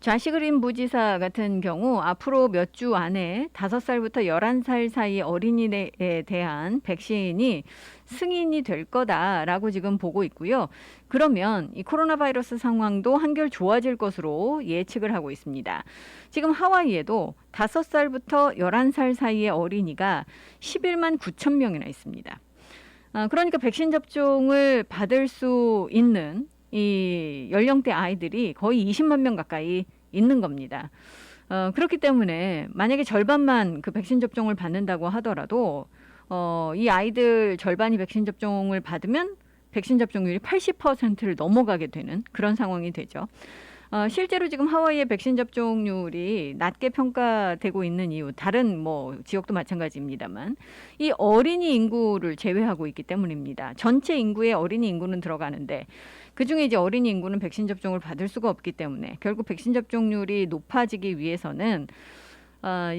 좌시그린 부지사 같은 경우 앞으로 몇 주 안에 5살부터 11살 사이 어린이에 대한 백신이 승인이 될 거다라고 지금 보고 있고요. 그러면 이 코로나 바이러스 상황도 한결 좋아질 것으로 예측을 하고 있습니다. 지금 하와이에도 5살부터 11살 사이의 어린이가 11만 9천 명이나 있습니다. 그러니까 백신 접종을 받을 수 있는 이 연령대 아이들이 거의 20만 명 가까이 있는 겁니다. 그렇기 때문에 만약에 절반만 그 백신 접종을 받는다고 하더라도 이 아이들 절반이 백신 접종을 받으면 백신 접종률이 80%를 넘어가게 되는 그런 상황이 되죠. 실제로 지금 하와이의 백신 접종률이 낮게 평가되고 있는 이유, 다른 뭐 지역도 마찬가지입니다만 이 어린이 인구를 제외하고 있기 때문입니다. 전체 인구의 어린이 인구는 들어가는데 그중에 이제 어린이 인구는 백신 접종을 받을 수가 없기 때문에 결국 백신 접종률이 높아지기 위해서는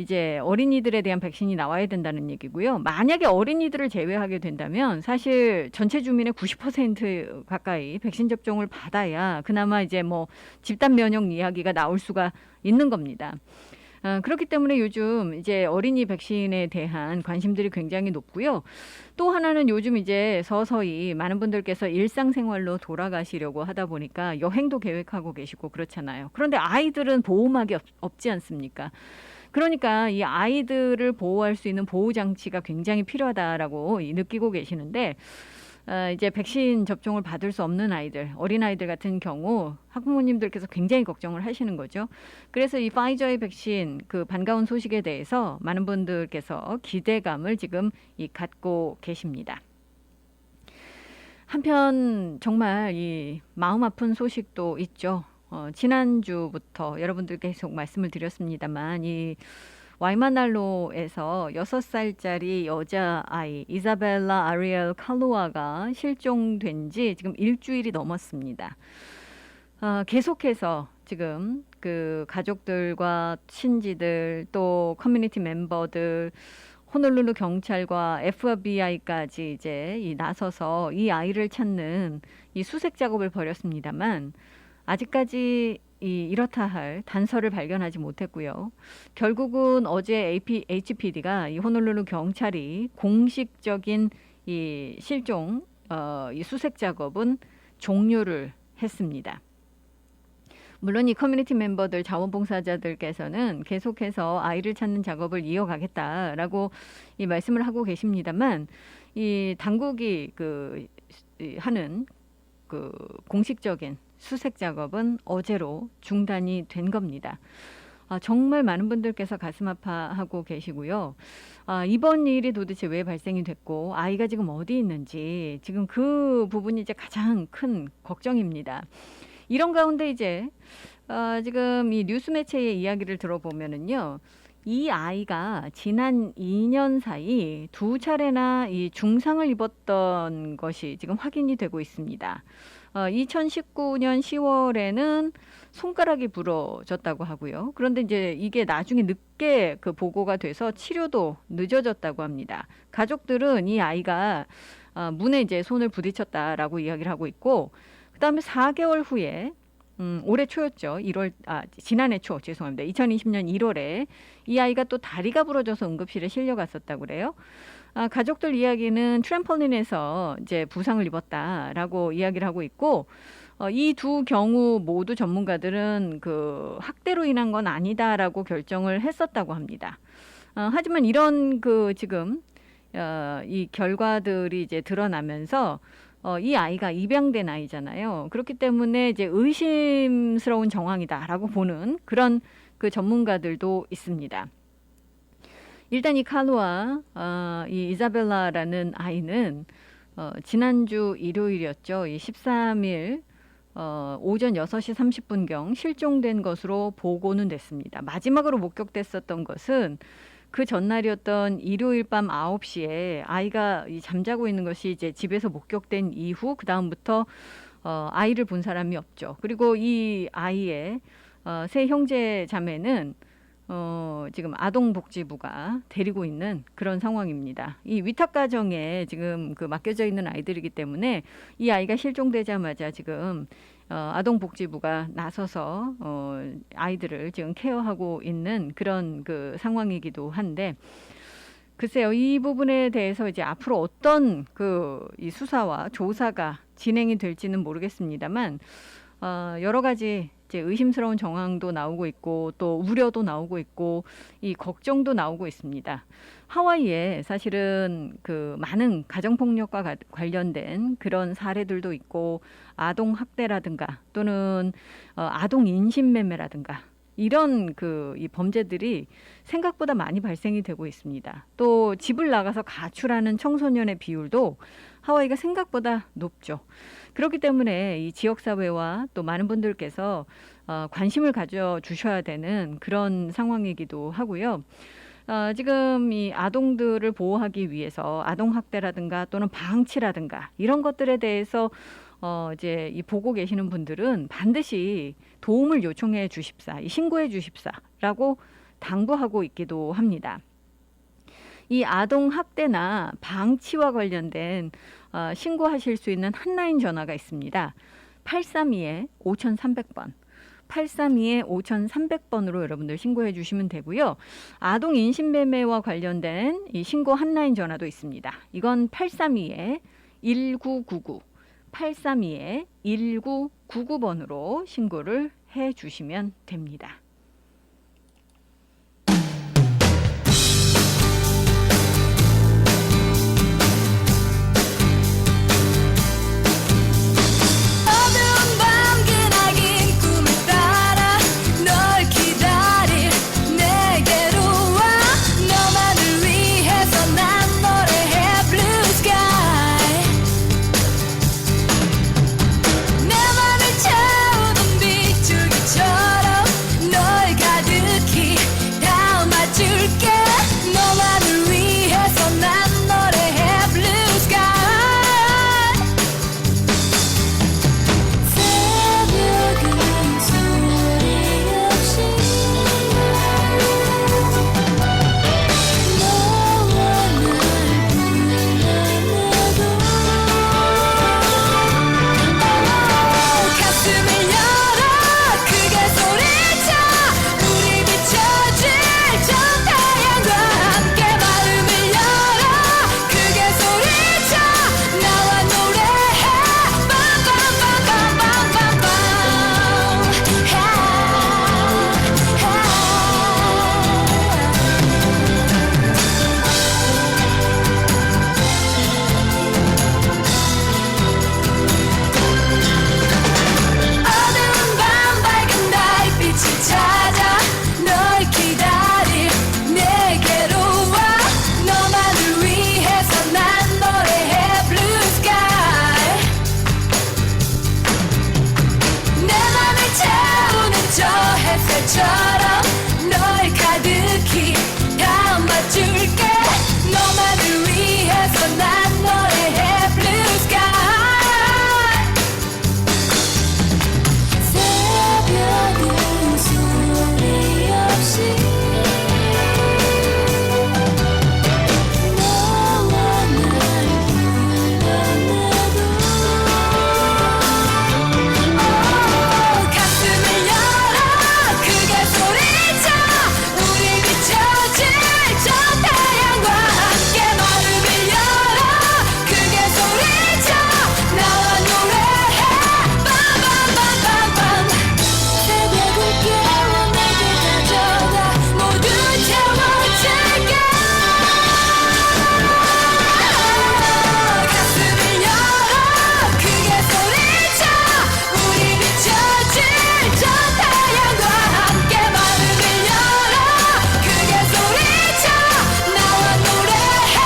이제 어린이들에 대한 백신이 나와야 된다는 얘기고요. 만약에 어린이들을 제외하게 된다면 사실 전체 주민의 90% 가까이 백신 접종을 받아야 그나마 이제 뭐 집단 면역 이야기가 나올 수가 있는 겁니다. 그렇기 때문에 요즘 이제 어린이 백신에 대한 관심들이 굉장히 높고요. 또 하나는 요즘 이제 서서히 많은 분들께서 일상생활로 돌아가시려고 하다 보니까 여행도 계획하고 계시고 그렇잖아요. 그런데 아이들은 보호막이 없지 않습니까? 그러니까 이 아이들을 보호할 수 있는 보호장치가 굉장히 필요하다라고 느끼고 계시는데 이제 백신 접종을 받을 수 없는 아이들, 어린아이들 같은 경우 학부모님들께서 굉장히 걱정을 하시는 거죠. 그래서 이 파이저의 백신 그 반가운 소식에 대해서 많은 분들께서 기대감을 지금 갖고 계십니다. 한편 정말 이 마음 아픈 소식도 있죠. 지난주부터 여러분들께 계속 말씀을 드렸습니다만 이 와이마날로에서 6살짜리 여자아이 이사벨라 아리엘 칼루아가 실종된 지 지금 일주일이 넘었습니다. 계속해서 지금 그 가족들과 친지들 또 커뮤니티 멤버들 호놀룰루 경찰과 FBI까지 이제 나서서 이 아이를 찾는 이 수색 작업을 벌였습니다만 아직까지 이렇다 할 단서를 발견하지 못했고요. 결국은 어제 HPD가 이 호놀룰루 경찰이 공식적인 이 실종 이 수색 작업은 종료를 했습니다. 물론 이 커뮤니티 멤버들 자원봉사자들께서는 계속해서 아이를 찾는 작업을 이어가겠다라고 이 말씀을 하고 계십니다만 이 당국이 하는 그 공식적인 수색 작업은 어제로 중단이 된 겁니다. 정말 많은 분들께서 가슴 아파하고 계시고요. 이번 일이 도대체 왜 발생이 됐고 아이가 지금 어디 있는지 지금 그 부분이 이제 가장 큰 걱정입니다. 이런 가운데 이제 지금 이 뉴스 매체의 이야기를 들어보면은요. 이 아이가 지난 2년 사이 2차례나 이 중상을 입었던 것이 지금 확인이 되고 있습니다. 2019년 10월에는 손가락이 부러졌다고 하고요. 그런데 이제 이게 나중에 늦게 그 보고가 돼서 치료도 늦어졌다고 합니다. 가족들은 이 아이가 문에 이제 손을 부딪혔다라고 이야기를 하고 있고, 그다음에 4개월 후에 올해 초였죠. 지난해 초 죄송합니다. 2020년 1월에 이 아이가 또 다리가 부러져서 응급실에 실려갔었다고 그래요. 가족들 이야기는 트램펄린에서 이제 부상을 입었다라고 이야기를 하고 있고, 이 두 경우 모두 전문가들은 그 학대로 인한 건 아니다라고 결정을 했었다고 합니다. 하지만 이런 지금 이 결과들이 이제 드러나면서 이 아이가 입양된 아이잖아요. 그렇기 때문에 이제 의심스러운 정황이다라고 보는 그런 그 전문가들도 있습니다. 일단 이 칼루아, 이 이사벨라라는 아이는 지난주 일요일이었죠. 이 13일 오전 6시 30분경 실종된 것으로 보고는 됐습니다. 마지막으로 목격됐었던 것은 그 전날이었던 일요일 밤 9시에 아이가 잠자고 있는 것이 이제 집에서 목격된 이후 그 다음부터 아이를 본 사람이 없죠. 그리고 이 아이의 세 형제 자매는 지금 아동복지부가 데리고 있는 그런 상황입니다. 이 위탁가정에 지금 맡겨져 있는 아이들이기 때문에 이 아이가 실종되자마자 지금 아동복지부가 나서서 아이들을 지금 케어하고 있는 그런 그 상황이기도 한데, 글쎄요, 이 부분에 대해서 이제 앞으로 어떤 이 수사와 조사가 진행이 될지는 모르겠습니다만, 여러 가지 이제 의심스러운 정황도 나오고 있고 또 우려도 나오고 있고 이 걱정도 나오고 있습니다. 하와이에 사실은 많은 가정폭력과 관련된 그런 사례들도 있고 아동 학대라든가 또는 아동 인신매매라든가 이런 이 범죄들이 생각보다 많이 발생이 되고 있습니다. 또 집을 나가서 가출하는 청소년의 비율도 하와이가 생각보다 높죠. 그렇기 때문에 이 지역사회와 또 많은 분들께서 관심을 가져주셔야 되는 그런 상황이기도 하고요. 지금 이 아동들을 보호하기 위해서 아동학대라든가 또는 방치라든가 이런 것들에 대해서 이제 보고 계시는 분들은 반드시 도움을 요청해 주십사, 신고해 주십사라고 당부하고 있기도 합니다. 이 아동 학대나 방치와 관련된 신고하실 수 있는 핫라인 전화가 있습니다. 832-5300번. 832-5300번으로 여러분들 신고해 주시면 되고요. 아동 인신매매와 관련된 이 신고 핫라인 전화도 있습니다. 이건 832-1999. 832-1999번으로 신고를 해 주시면 됩니다. 키 다 맞출게 너만을 위해서 난 노래해 Blue Sky 새벽은 소리 없이 너와 날 불러내도 가슴을 열어 크게 소리쳐 우리 비춰질 저 태양과 함께 마음을 열어 크게 소리쳐 나와 노래해 빰빰빰빰빰 새벽을 깨워 내게 가져가 모두 채워줄게 가슴을 열어 크게 소리쳐 우리 비춰질 저 태양과 함께 마음을 열어 크게 소리쳐 나와 노래해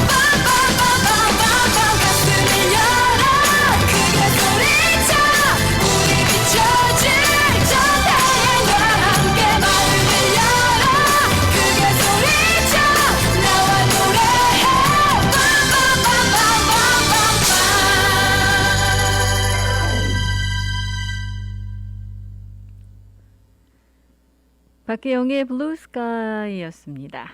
빰빰빰빰빰빰 가슴을 열어 크게 소리쳐 우리 비춰질 저 태양과 함께 마음을 열어 크게 소리쳐 나와 노래해 빰빰빰빰빰빰 박혜영의 블루 스카이였습니다.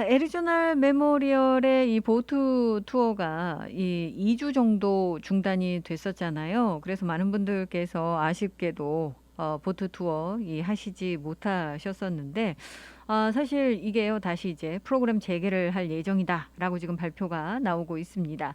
애리조나 메모리얼의 이 보트 투어가 이 2주 정도 중단이 됐었잖아요. 그래서 많은 분들께서 아쉽게도 보트 투어 하시지 못하셨었는데 사실 이게요 다시 이제 프로그램 재개를 할 예정이다라고 지금 발표가 나오고 있습니다.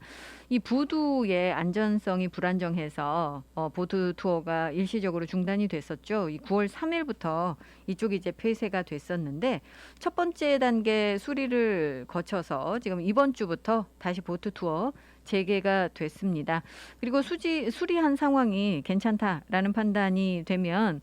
이 부두의 안전성이 불안정해서 보트 투어가 일시적으로 중단이 됐었죠. 이 9월 3일부터 이쪽이 이제 폐쇄가 됐었는데 첫 번째 단계 수리를 거쳐서 지금 이번 주부터 다시 보트 투어 재개가 됐습니다. 그리고 수리한 상황이 괜찮다라는 판단이 되면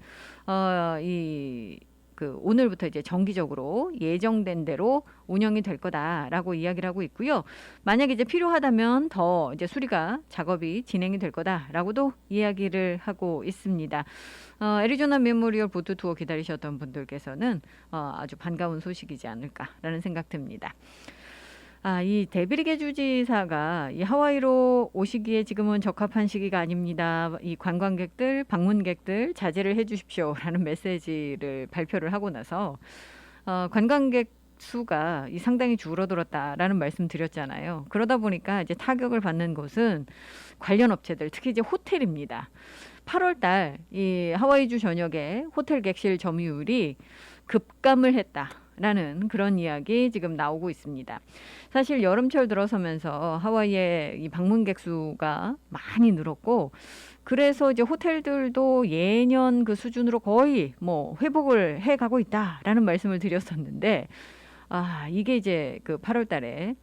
오늘부터 이제 정기적으로 예정된 대로 운영이 될 거다라고 이야기를 하고 있고요. 만약에 이제 필요하다면 더 이제 수리가 작업이 진행이 될 거다라고도 이야기를 하고 있습니다. 애리조나 메모리얼 보트 투어 기다리셨던 분들께서는 아주 반가운 소식이지 않을까라는 생각 듭니다. 이 데비리게 주지사가 이 하와이로 오시기에 지금은 적합한 시기가 아닙니다. 이 관광객들, 방문객들 자제를 해주십시오라는 메시지를 발표를 하고 나서 관광객 수가 상당히 줄어들었다라는 말씀 드렸잖아요. 그러다 보니까 이제 타격을 받는 곳은 관련 업체들, 특히 이제 호텔입니다. 8월달 이 하와이주 전역에 호텔 객실 점유율이 급감을 했다라는 그런 이야기 지금 나오고 있습니다. 사실 여름철 들어서면서 하와이의 이 방문객 수가 많이 늘었고 그래서 이제 호텔들도 예년 그 수준으로 거의 뭐 회복을 해가고 있다라는 말씀을 드렸었는데 이게 이제 그 8월 달에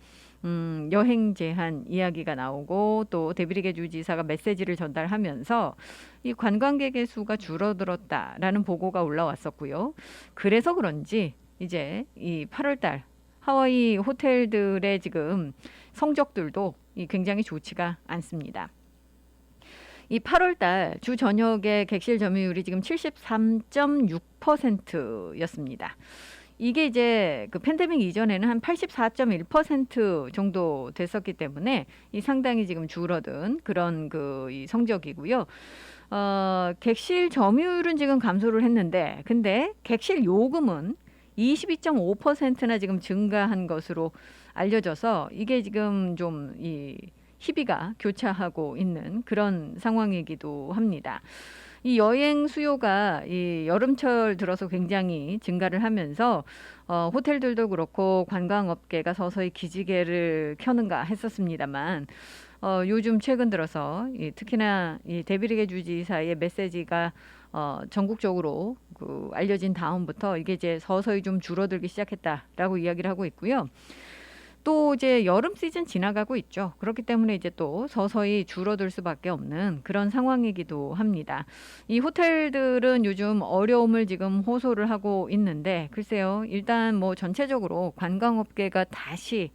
여행 제한 이야기가 나오고 또 데비리게 주지사가 메시지를 전달하면서 이 관광객의 수가 줄어들었다라는 보고가 올라왔었고요. 그래서 그런지 이제 이 8월 달 하와이 호텔들의 지금 성적들도 굉장히 좋지가 않습니다. 이 8월 달 주 전역의 객실 점유율이 지금 73.6%였습니다. 이게 이제 그 팬데믹 이전에는 한 84.1% 정도 됐었기 때문에 이 상당히 지금 줄어든 그런 이 성적이고요. 객실 점유율은 지금 감소를 했는데 근데 객실 요금은 22.5%나 지금 증가한 것으로 알려져서 이게 지금 좀 희비가 교차하고 있는 그런 상황이기도 합니다. 이 여행 수요가 이 여름철 들어서 굉장히 증가를 하면서 호텔들도 그렇고 관광업계가 서서히 기지개를 켜는가 했었습니다만 요즘 최근 들어서 특히나 이 데비리게 주지사의 메시지가 전국적으로 알려진 다음부터 이게 이제 서서히 좀 줄어들기 시작했다라고 이야기를 하고 있고요. 또 이제 여름 시즌 지나가고 있죠. 그렇기 때문에 이제 또 서서히 줄어들 수밖에 없는 그런 상황이기도 합니다. 이 호텔들은 요즘 어려움을 지금 호소를 하고 있는데 글쎄요. 일단 뭐 전체적으로 관광업계가 다시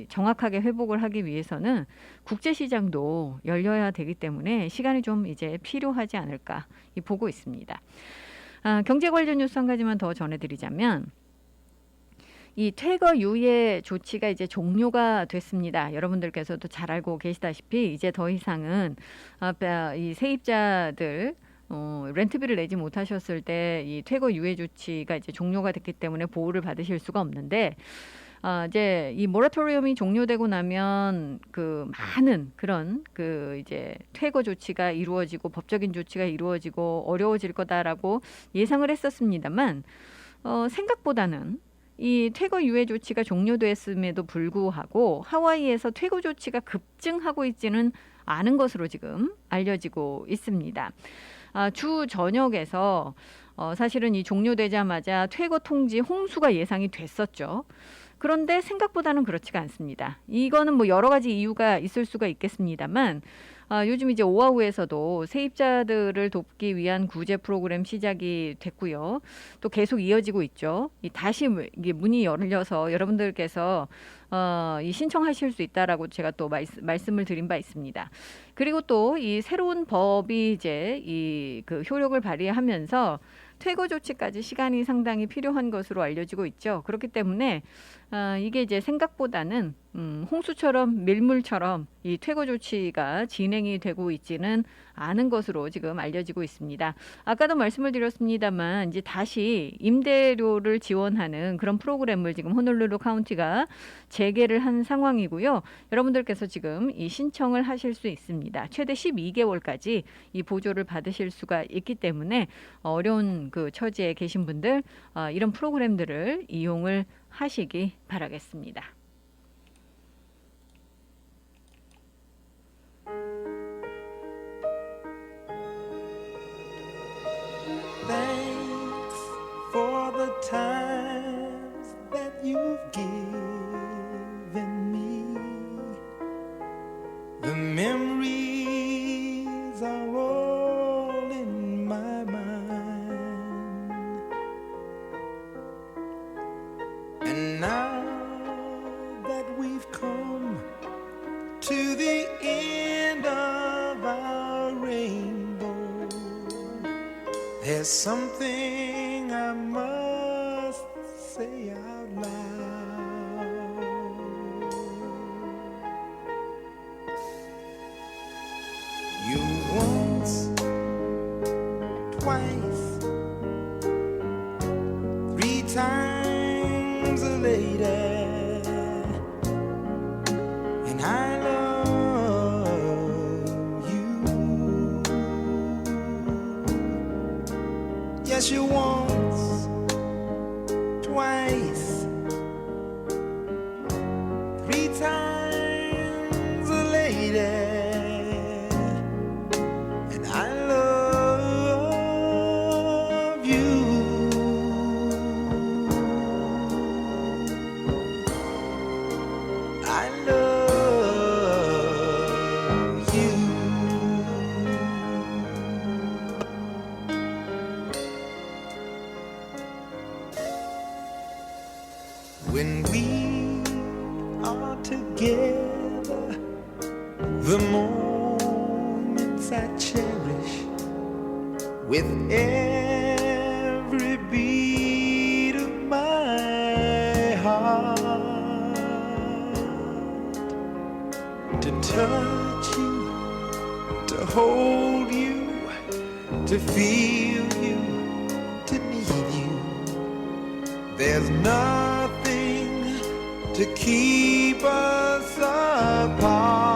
정확하게 회복을 하기 위해서는 국제시장도 열려야 되기 때문에 시간이 좀 이제 필요하지 않을까 보고 있습니다. 경제 관련 뉴스 한 가지만 더 전해드리자면 이 퇴거 유예 조치가 이제 종료가 됐습니다. 여러분들께서도 잘 알고 계시다시피 이제 더 이상은 이 세입자들 렌트비를 내지 못하셨을 때 이 퇴거 유예 조치가 이제 종료가 됐기 때문에 보호를 받으실 수가 없는데 이제 이 모라토리엄이 종료되고 나면 그 많은 그런 그 이제 퇴거 조치가 이루어지고 법적인 조치가 이루어지고 어려워질 거다라고 예상을 했었습니다만 생각보다는 이 퇴거 유예 조치가 종료됐음에도 불구하고 하와이에서 퇴거 조치가 급증하고 있지는 않은 것으로 지금 알려지고 있습니다. 주 전역에서 사실은 이 종료되자마자 퇴거 통지 홍수가 예상이 됐었죠. 그런데 생각보다는 그렇지가 않습니다. 이거는 뭐 여러 가지 이유가 있을 수가 있겠습니다만 요즘 이제 오아후에서도 세입자들을 돕기 위한 구제 프로그램 시작이 됐고요. 또 계속 이어지고 있죠. 다시 이게 문이 열려서 여러분들께서 이 신청하실 수 있다라고 제가 또 말씀을 드린 바 있습니다. 그리고 또 이 새로운 법이 이제 이 그 효력을 발휘하면서 퇴거 조치까지 시간이 상당히 필요한 것으로 알려지고 있죠. 그렇기 때문에 이게 이제 생각보다는 홍수처럼 밀물처럼 이 퇴거 조치가 진행이 되고 있지는 않은 것으로 지금 알려지고 있습니다. 아까도 말씀을 드렸습니다만 이제 다시 임대료를 지원하는 그런 프로그램을 지금 호놀룰루 카운티가 재개를 한 상황이고요. 여러분들께서 지금 이 신청을 하실 수 있습니다. 최대 12개월까지 이 보조를 받으실 수가 있기 때문에 어려운 그 처지에 계신 분들 이런 프로그램들을 이용을 하시기 바라겠습니다. Thanks for the times that you've given me. The memories are all in my mind. And now that we've come to the end of our rainbow, there's something I must say out loud. You once, twice, 3 times a lady, and I love you. Yes, you once, twice, 3 times a lady, and I love you. I love you. When we are together, the moments I cherish with every beat of my heart. To touch you, to hold you, to feel you, to need you. There's nothing to keep us apart.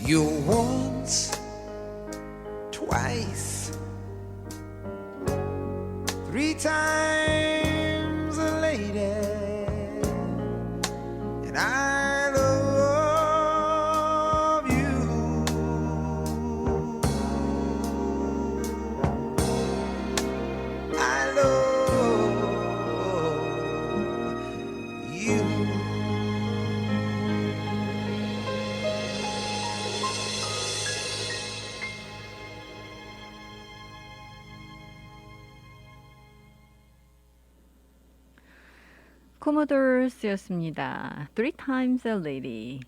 You once, twice, 3 times 코모도스였습니다. Three Times a Lady.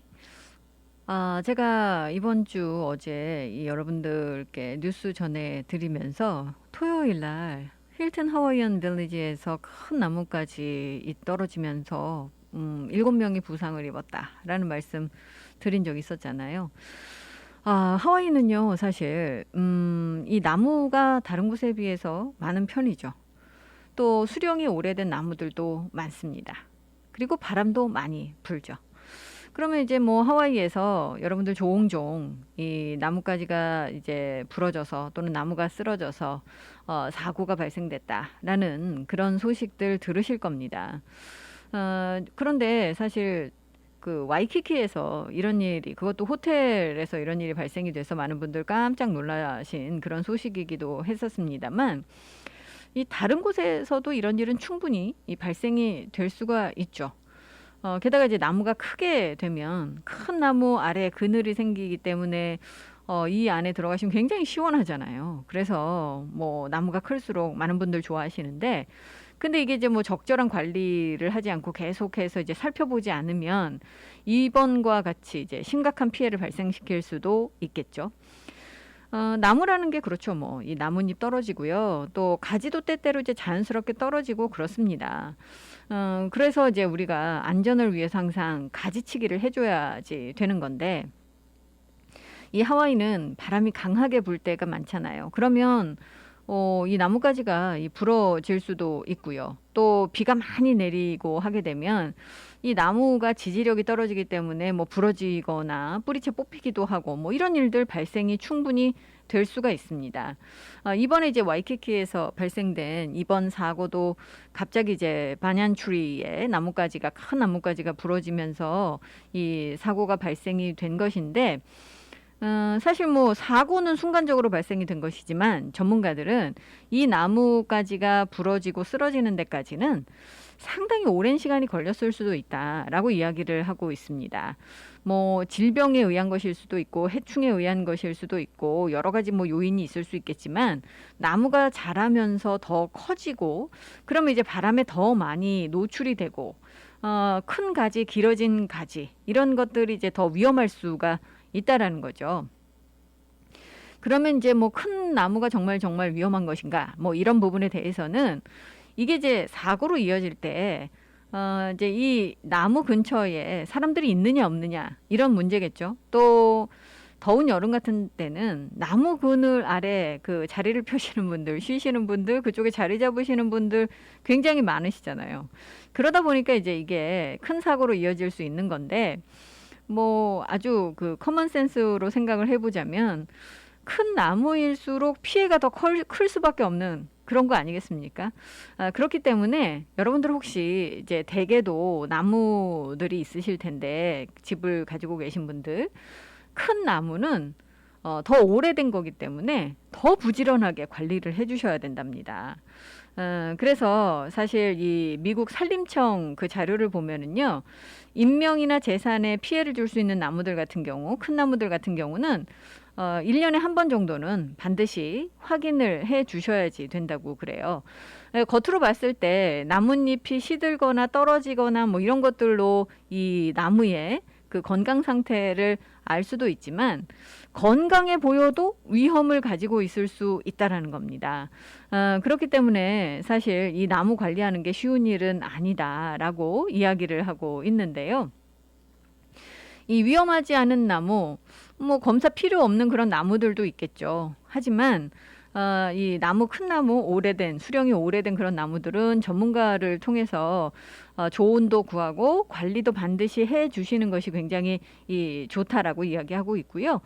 제가 이번 주 어제 여러분들께 뉴스 전해드리면서 토요일 날 힐튼 하와이안 빌리지에서 큰 나무까지 떨어지면서 7명이 부상을 입었다라는 말씀 드린 적이 있었잖아요. 하와이는요, 사실 이 나무가 다른 곳에 비해서 많은 편이죠. 또 수령이 오래된 나무들도 많습니다. 그리고 바람도 많이 불죠. 그러면 이제 뭐 하와이에서 여러분들 종종 이 나뭇가지가 이제 부러져서 또는 나무가 쓰러져서 사고가 발생됐다라는 그런 소식들 들으실 겁니다. 그런데 사실 그 와이키키에서 이런 일이, 그것도 호텔에서 이런 일이 발생이 돼서 많은 분들 깜짝 놀라신 그런 소식이기도 했었습니다만, 이 다른 곳에서도 이런 일은 충분히 발생이 될 수가 있죠. 게다가 이제 나무가 크게 되면 큰 나무 아래 그늘이 생기기 때문에 이 안에 들어가시면 굉장히 시원하잖아요. 그래서 뭐 나무가 클수록 많은 분들 좋아하시는데, 근데 이게 이제 뭐 적절한 관리를 하지 않고 계속해서 이제 살펴보지 않으면 이번과 같이 이제 심각한 피해를 발생시킬 수도 있겠죠. 나무라는 게 그렇죠. 뭐 이 나뭇잎 떨어지고요. 또 가지도 때때로 이제 자연스럽게 떨어지고 그렇습니다. 그래서 이제 우리가 안전을 위해서 항상 가지치기를 해줘야지 되는 건데, 이 하와이는 바람이 강하게 불 때가 많잖아요. 그러면 이 나뭇가지가 부러질 수도 있고요. 또 비가 많이 내리고 하게 되면 이 나무가 지지력이 떨어지기 때문에 뭐 부러지거나 뿌리채 뽑히기도 하고 뭐 이런 일들 발생이 충분히 될 수가 있습니다. 이번에 이제 와이키키에서 발생된 이번 사고도 갑자기 이제 바냔트리의 나뭇가지가, 큰 나뭇가지가 부러지면서 이 사고가 발생이 된 것인데, 사실 뭐 사고는 순간적으로 발생이 된 것이지만 전문가들은 이 나뭇가지가 부러지고 쓰러지는 데까지는 상당히 오랜 시간이 걸렸을 수도 있다라고 이야기를 하고 있습니다. 뭐 질병에 의한 것일 수도 있고 해충에 의한 것일 수도 있고 여러 가지 뭐 요인이 있을 수 있겠지만, 나무가 자라면서 더 커지고 그러면 이제 바람에 더 많이 노출이 되고 큰 가지, 길어진 가지, 이런 것들이 이제 더 위험할 수가 있다라는 거죠. 그러면 이제 뭐 큰 나무가 정말 위험한 것인가, 뭐 이런 부분에 대해서는 이게 이제 사고로 이어질 때 이제 이 나무 근처에 사람들이 있느냐 없느냐, 이런 문제겠죠. 또 더운 여름 같은 때는 나무 그늘 아래 그 자리를 펴시는 분들, 쉬시는 분들, 그쪽에 자리 잡으시는 분들 굉장히 많으시잖아요. 그러다 보니까 이제 이게 큰 사고로 이어질 수 있는 건데, 뭐 아주 그 커먼 센스로 생각을 해보자면 큰 나무일수록 피해가 더 클 수밖에 없는 그런 거 아니겠습니까? 그렇기 때문에 여러분들 혹시 이제 댁에도 나무들이 있으실 텐데, 집을 가지고 계신 분들, 큰 나무는 더 오래된 거기 때문에 더 부지런하게 관리를 해주셔야 된답니다. 그래서 사실 이 미국 산림청 그 자료를 보면은요, 인명이나 재산에 피해를 줄 수 있는 나무들 같은 경우, 큰 나무들 같은 경우는 1년에 한 번 정도는 반드시 확인을 해 주셔야지 된다고 그래요. 겉으로 봤을 때 나뭇잎이 시들거나 떨어지거나 뭐 이런 것들로 이 나무의 그 건강 상태를 알 수도 있지만, 건강해 보여도 위험을 가지고 있을 수 있다라는 겁니다. 그렇기 때문에 사실 이 나무 관리하는 게 쉬운 일은 아니다라고 이야기를 하고 있는데요. 이 위험하지 않은 나무, 뭐 검사 필요 없는 그런 나무들도 있겠죠. 하지만 이 나무, 큰 나무, 오래된, 수령이 오래된 그런 나무들은 전문가를 통해서 조언도 구하고 관리도 반드시 해 주시는 것이 굉장히 좋다라고 이야기하고 있고요.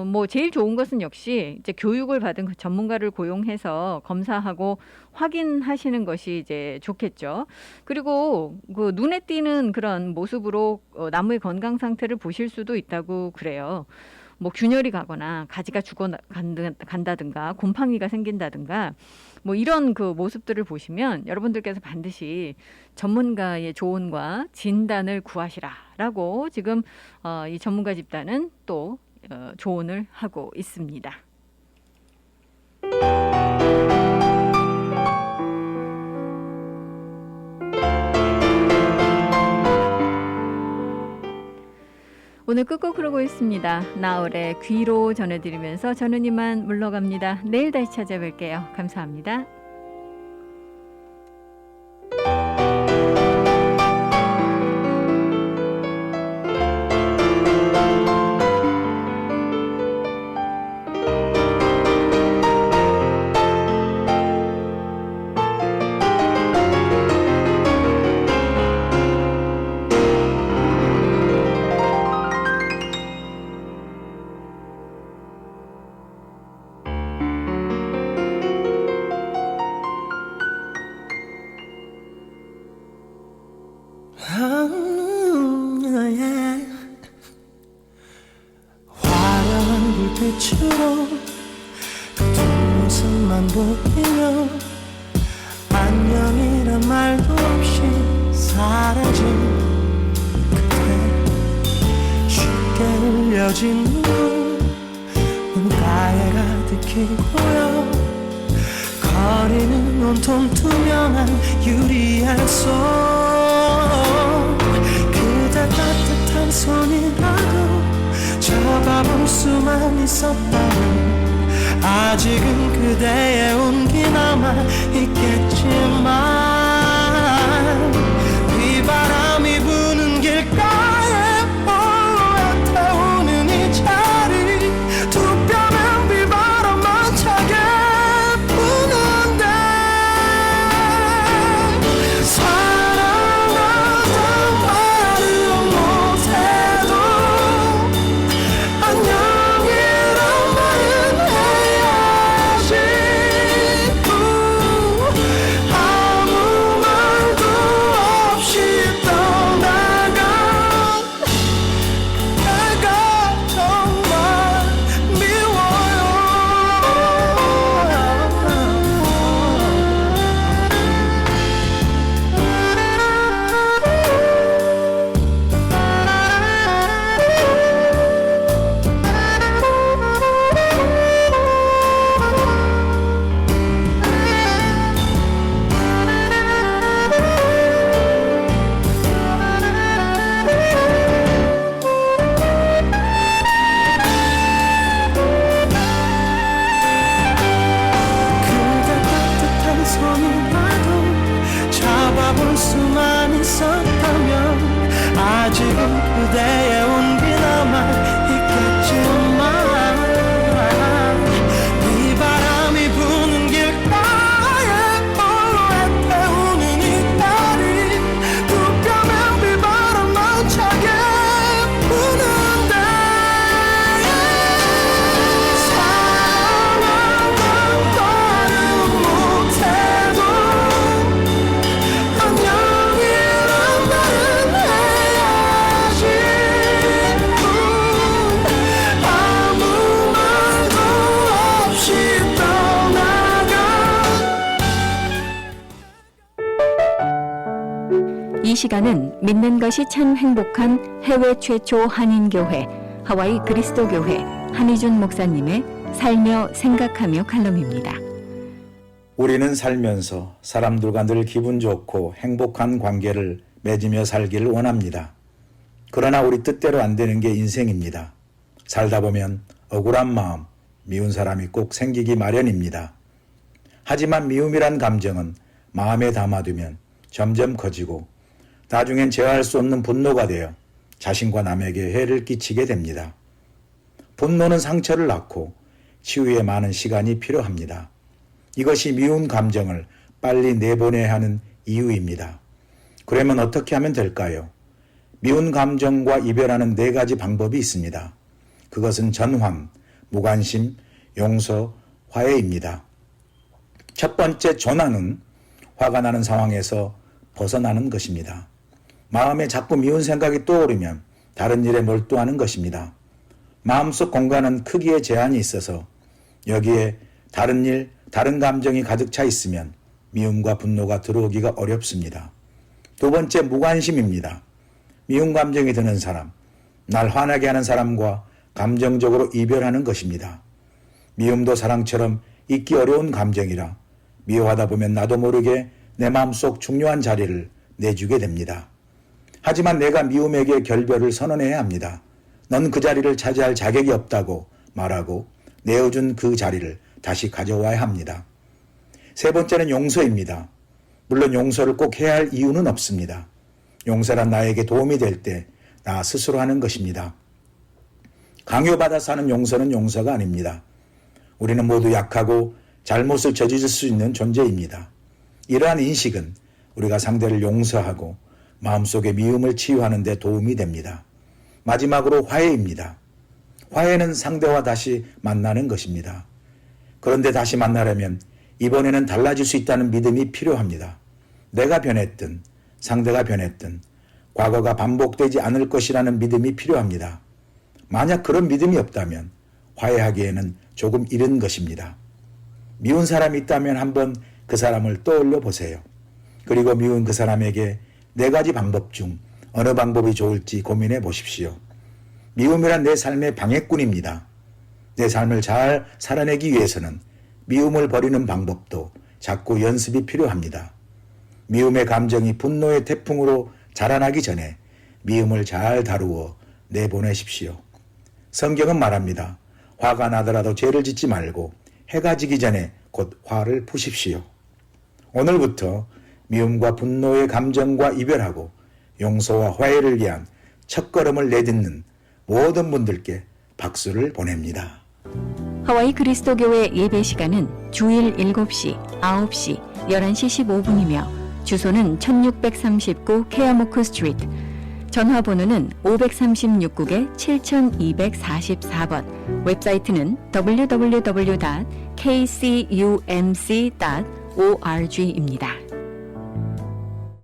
뭐 제일 좋은 것은 역시 이제 교육을 받은 그 전문가를 고용해서 검사하고 확인하시는 것이 이제 좋겠죠. 그리고 그 눈에 띄는 그런 모습으로 나무의 건강 상태를 보실 수도 있다고 그래요. 뭐 균열이 가거나 가지가 죽어 간다든가 곰팡이가 생긴다든가 뭐 이런 그 모습들을 보시면 여러분들께서 반드시 전문가의 조언과 진단을 구하시라라고 지금 이 전문가 집단은 또 조언을 하고 있습니다. 오늘 끝곡 흐르고 있습니다. 나얼의 귀로 전해드리면서 저는 이만 물러갑니다. 내일 다시 찾아뵐게요. 감사합니다. 화려한 불빛으로 그 뒷모습만 보이며 안녕이란 말도 없이 사라진 그대 쉽게 흘려진 눈 눈가에 가득히 고여 거리는 온통 투명한 유리알 속 그대 따뜻한 손이라도 잡아볼 수만 있었다면 아직은 그대의 온기 남아 있겠지만 비바람이 부는 길가에 홀로 태우는 이 자리 두 뼘의 비바람만 차게 부는데 사랑한단 말은 못해도 안녕이란 말은 해야지 아무 말도 없이 떠나간 내가 정말 미워요. 그대 따뜻한 손이라도 잡아볼 수만 있었다면 아직은 그대의 온기 남아 있겠지만 비바람이 부는 길가에 홀로 태우는 이 다리 두 뼘의 비바람만 차게 부는데 사랑한단 말은 못해도 안녕이란 말은 해야지 아무 말도 없이 떠나간 이 시간은 믿는 것이 참 행복한 해외 최초 한인교회 하와이 그리스도교회 한희준 목사님의 살며 생각하며 칼럼입니다. 우리는 살면서 사람들과 늘 기분 좋고 행복한 관계를 맺으며 살기를 원합니다. 그러나 우리 뜻대로 안 되는 게 인생입니다. 살다 보면 억울한 마음, 미운 사람이 꼭 생기기 마련입니다. 하지만 미움이란 감정은 마음에 담아두면 점점 커지고 나중엔 제어할 수 없는 분노가 되어 자신과 남에게 해를 끼치게 됩니다. 분노는 상처를 낳고 치유에 많은 시간이 필요합니다. 이것이 미운 감정을 빨리 내보내야 하는 이유입니다. 그러면 어떻게 하면 될까요? 미운 감정과 이별하는 4가지 방법이 있습니다. 그것은 전환, 무관심, 용서, 화해입니다. 첫 번째 전환은 화가 나는 상황에서 벗어나는 것입니다. 마음에 자꾸 미운 생각이 떠오르면 다른 일에 몰두하는 것입니다. 마음속 공간은 크기에 제한이 있어서 여기에 다른 일, 다른 감정이 가득 차 있으면 미움과 분노가 들어오기가 어렵습니다. 두 번째, 무관심입니다. 미운 감정이 드는 사람, 날 화나게 하는 사람과 감정적으로 이별하는 것입니다. 미움도 사랑처럼 잊기 어려운 감정이라 미워하다 보면 나도 모르게 내 마음속 중요한 자리를 내주게 됩니다. 하지만 내가 미움에게 결별을 선언해야 합니다. 넌 그 자리를 차지할 자격이 없다고 말하고 내어준 그 자리를 다시 가져와야 합니다. 세 번째는 용서입니다. 물론 용서를 꼭 해야 할 이유는 없습니다. 용서란 나에게 도움이 될 때 나 스스로 하는 것입니다. 강요받아서 하는 용서는 용서가 아닙니다. 우리는 모두 약하고 잘못을 저지를 수 있는 존재입니다. 이러한 인식은 우리가 상대를 용서하고 마음속의 미움을 치유하는 데 도움이 됩니다. 마지막으로 화해입니다. 화해는 상대와 다시 만나는 것입니다. 그런데 다시 만나려면 이번에는 달라질 수 있다는 믿음이 필요합니다. 내가 변했든 상대가 변했든 과거가 반복되지 않을 것이라는 믿음이 필요합니다. 만약 그런 믿음이 없다면 화해하기에는 조금 이른 것입니다. 미운 사람이 있다면 한번 그 사람을 떠올려 보세요. 그리고 미운 그 사람에게 4가지 방법 중 어느 방법이 좋을지 고민해 보십시오. 미움이란 내 삶의 방해꾼입니다. 내 삶을 잘 살아내기 위해서는 미움을 버리는 방법도 자꾸 연습이 필요합니다. 미움의 감정이 분노의 태풍으로 자라나기 전에 미움을 잘 다루어 내보내십시오. 성경은 말합니다. 화가 나더라도 죄를 짓지 말고 해가 지기 전에 곧 화를 푸십시오. 오늘부터 미움과 분노의 감정과 이별하고 용서와 화해를 위한 첫걸음을 내딛는 모든 분들께 박수를 보냅니다. 하와이 그리스도교회 예배 시간은 주일 7시, 9시, 11시 15분이며 주소는 1639 케아모크 스트리트, 전화번호는 536국에 7244번, 웹사이트는 www.kcumc.org입니다.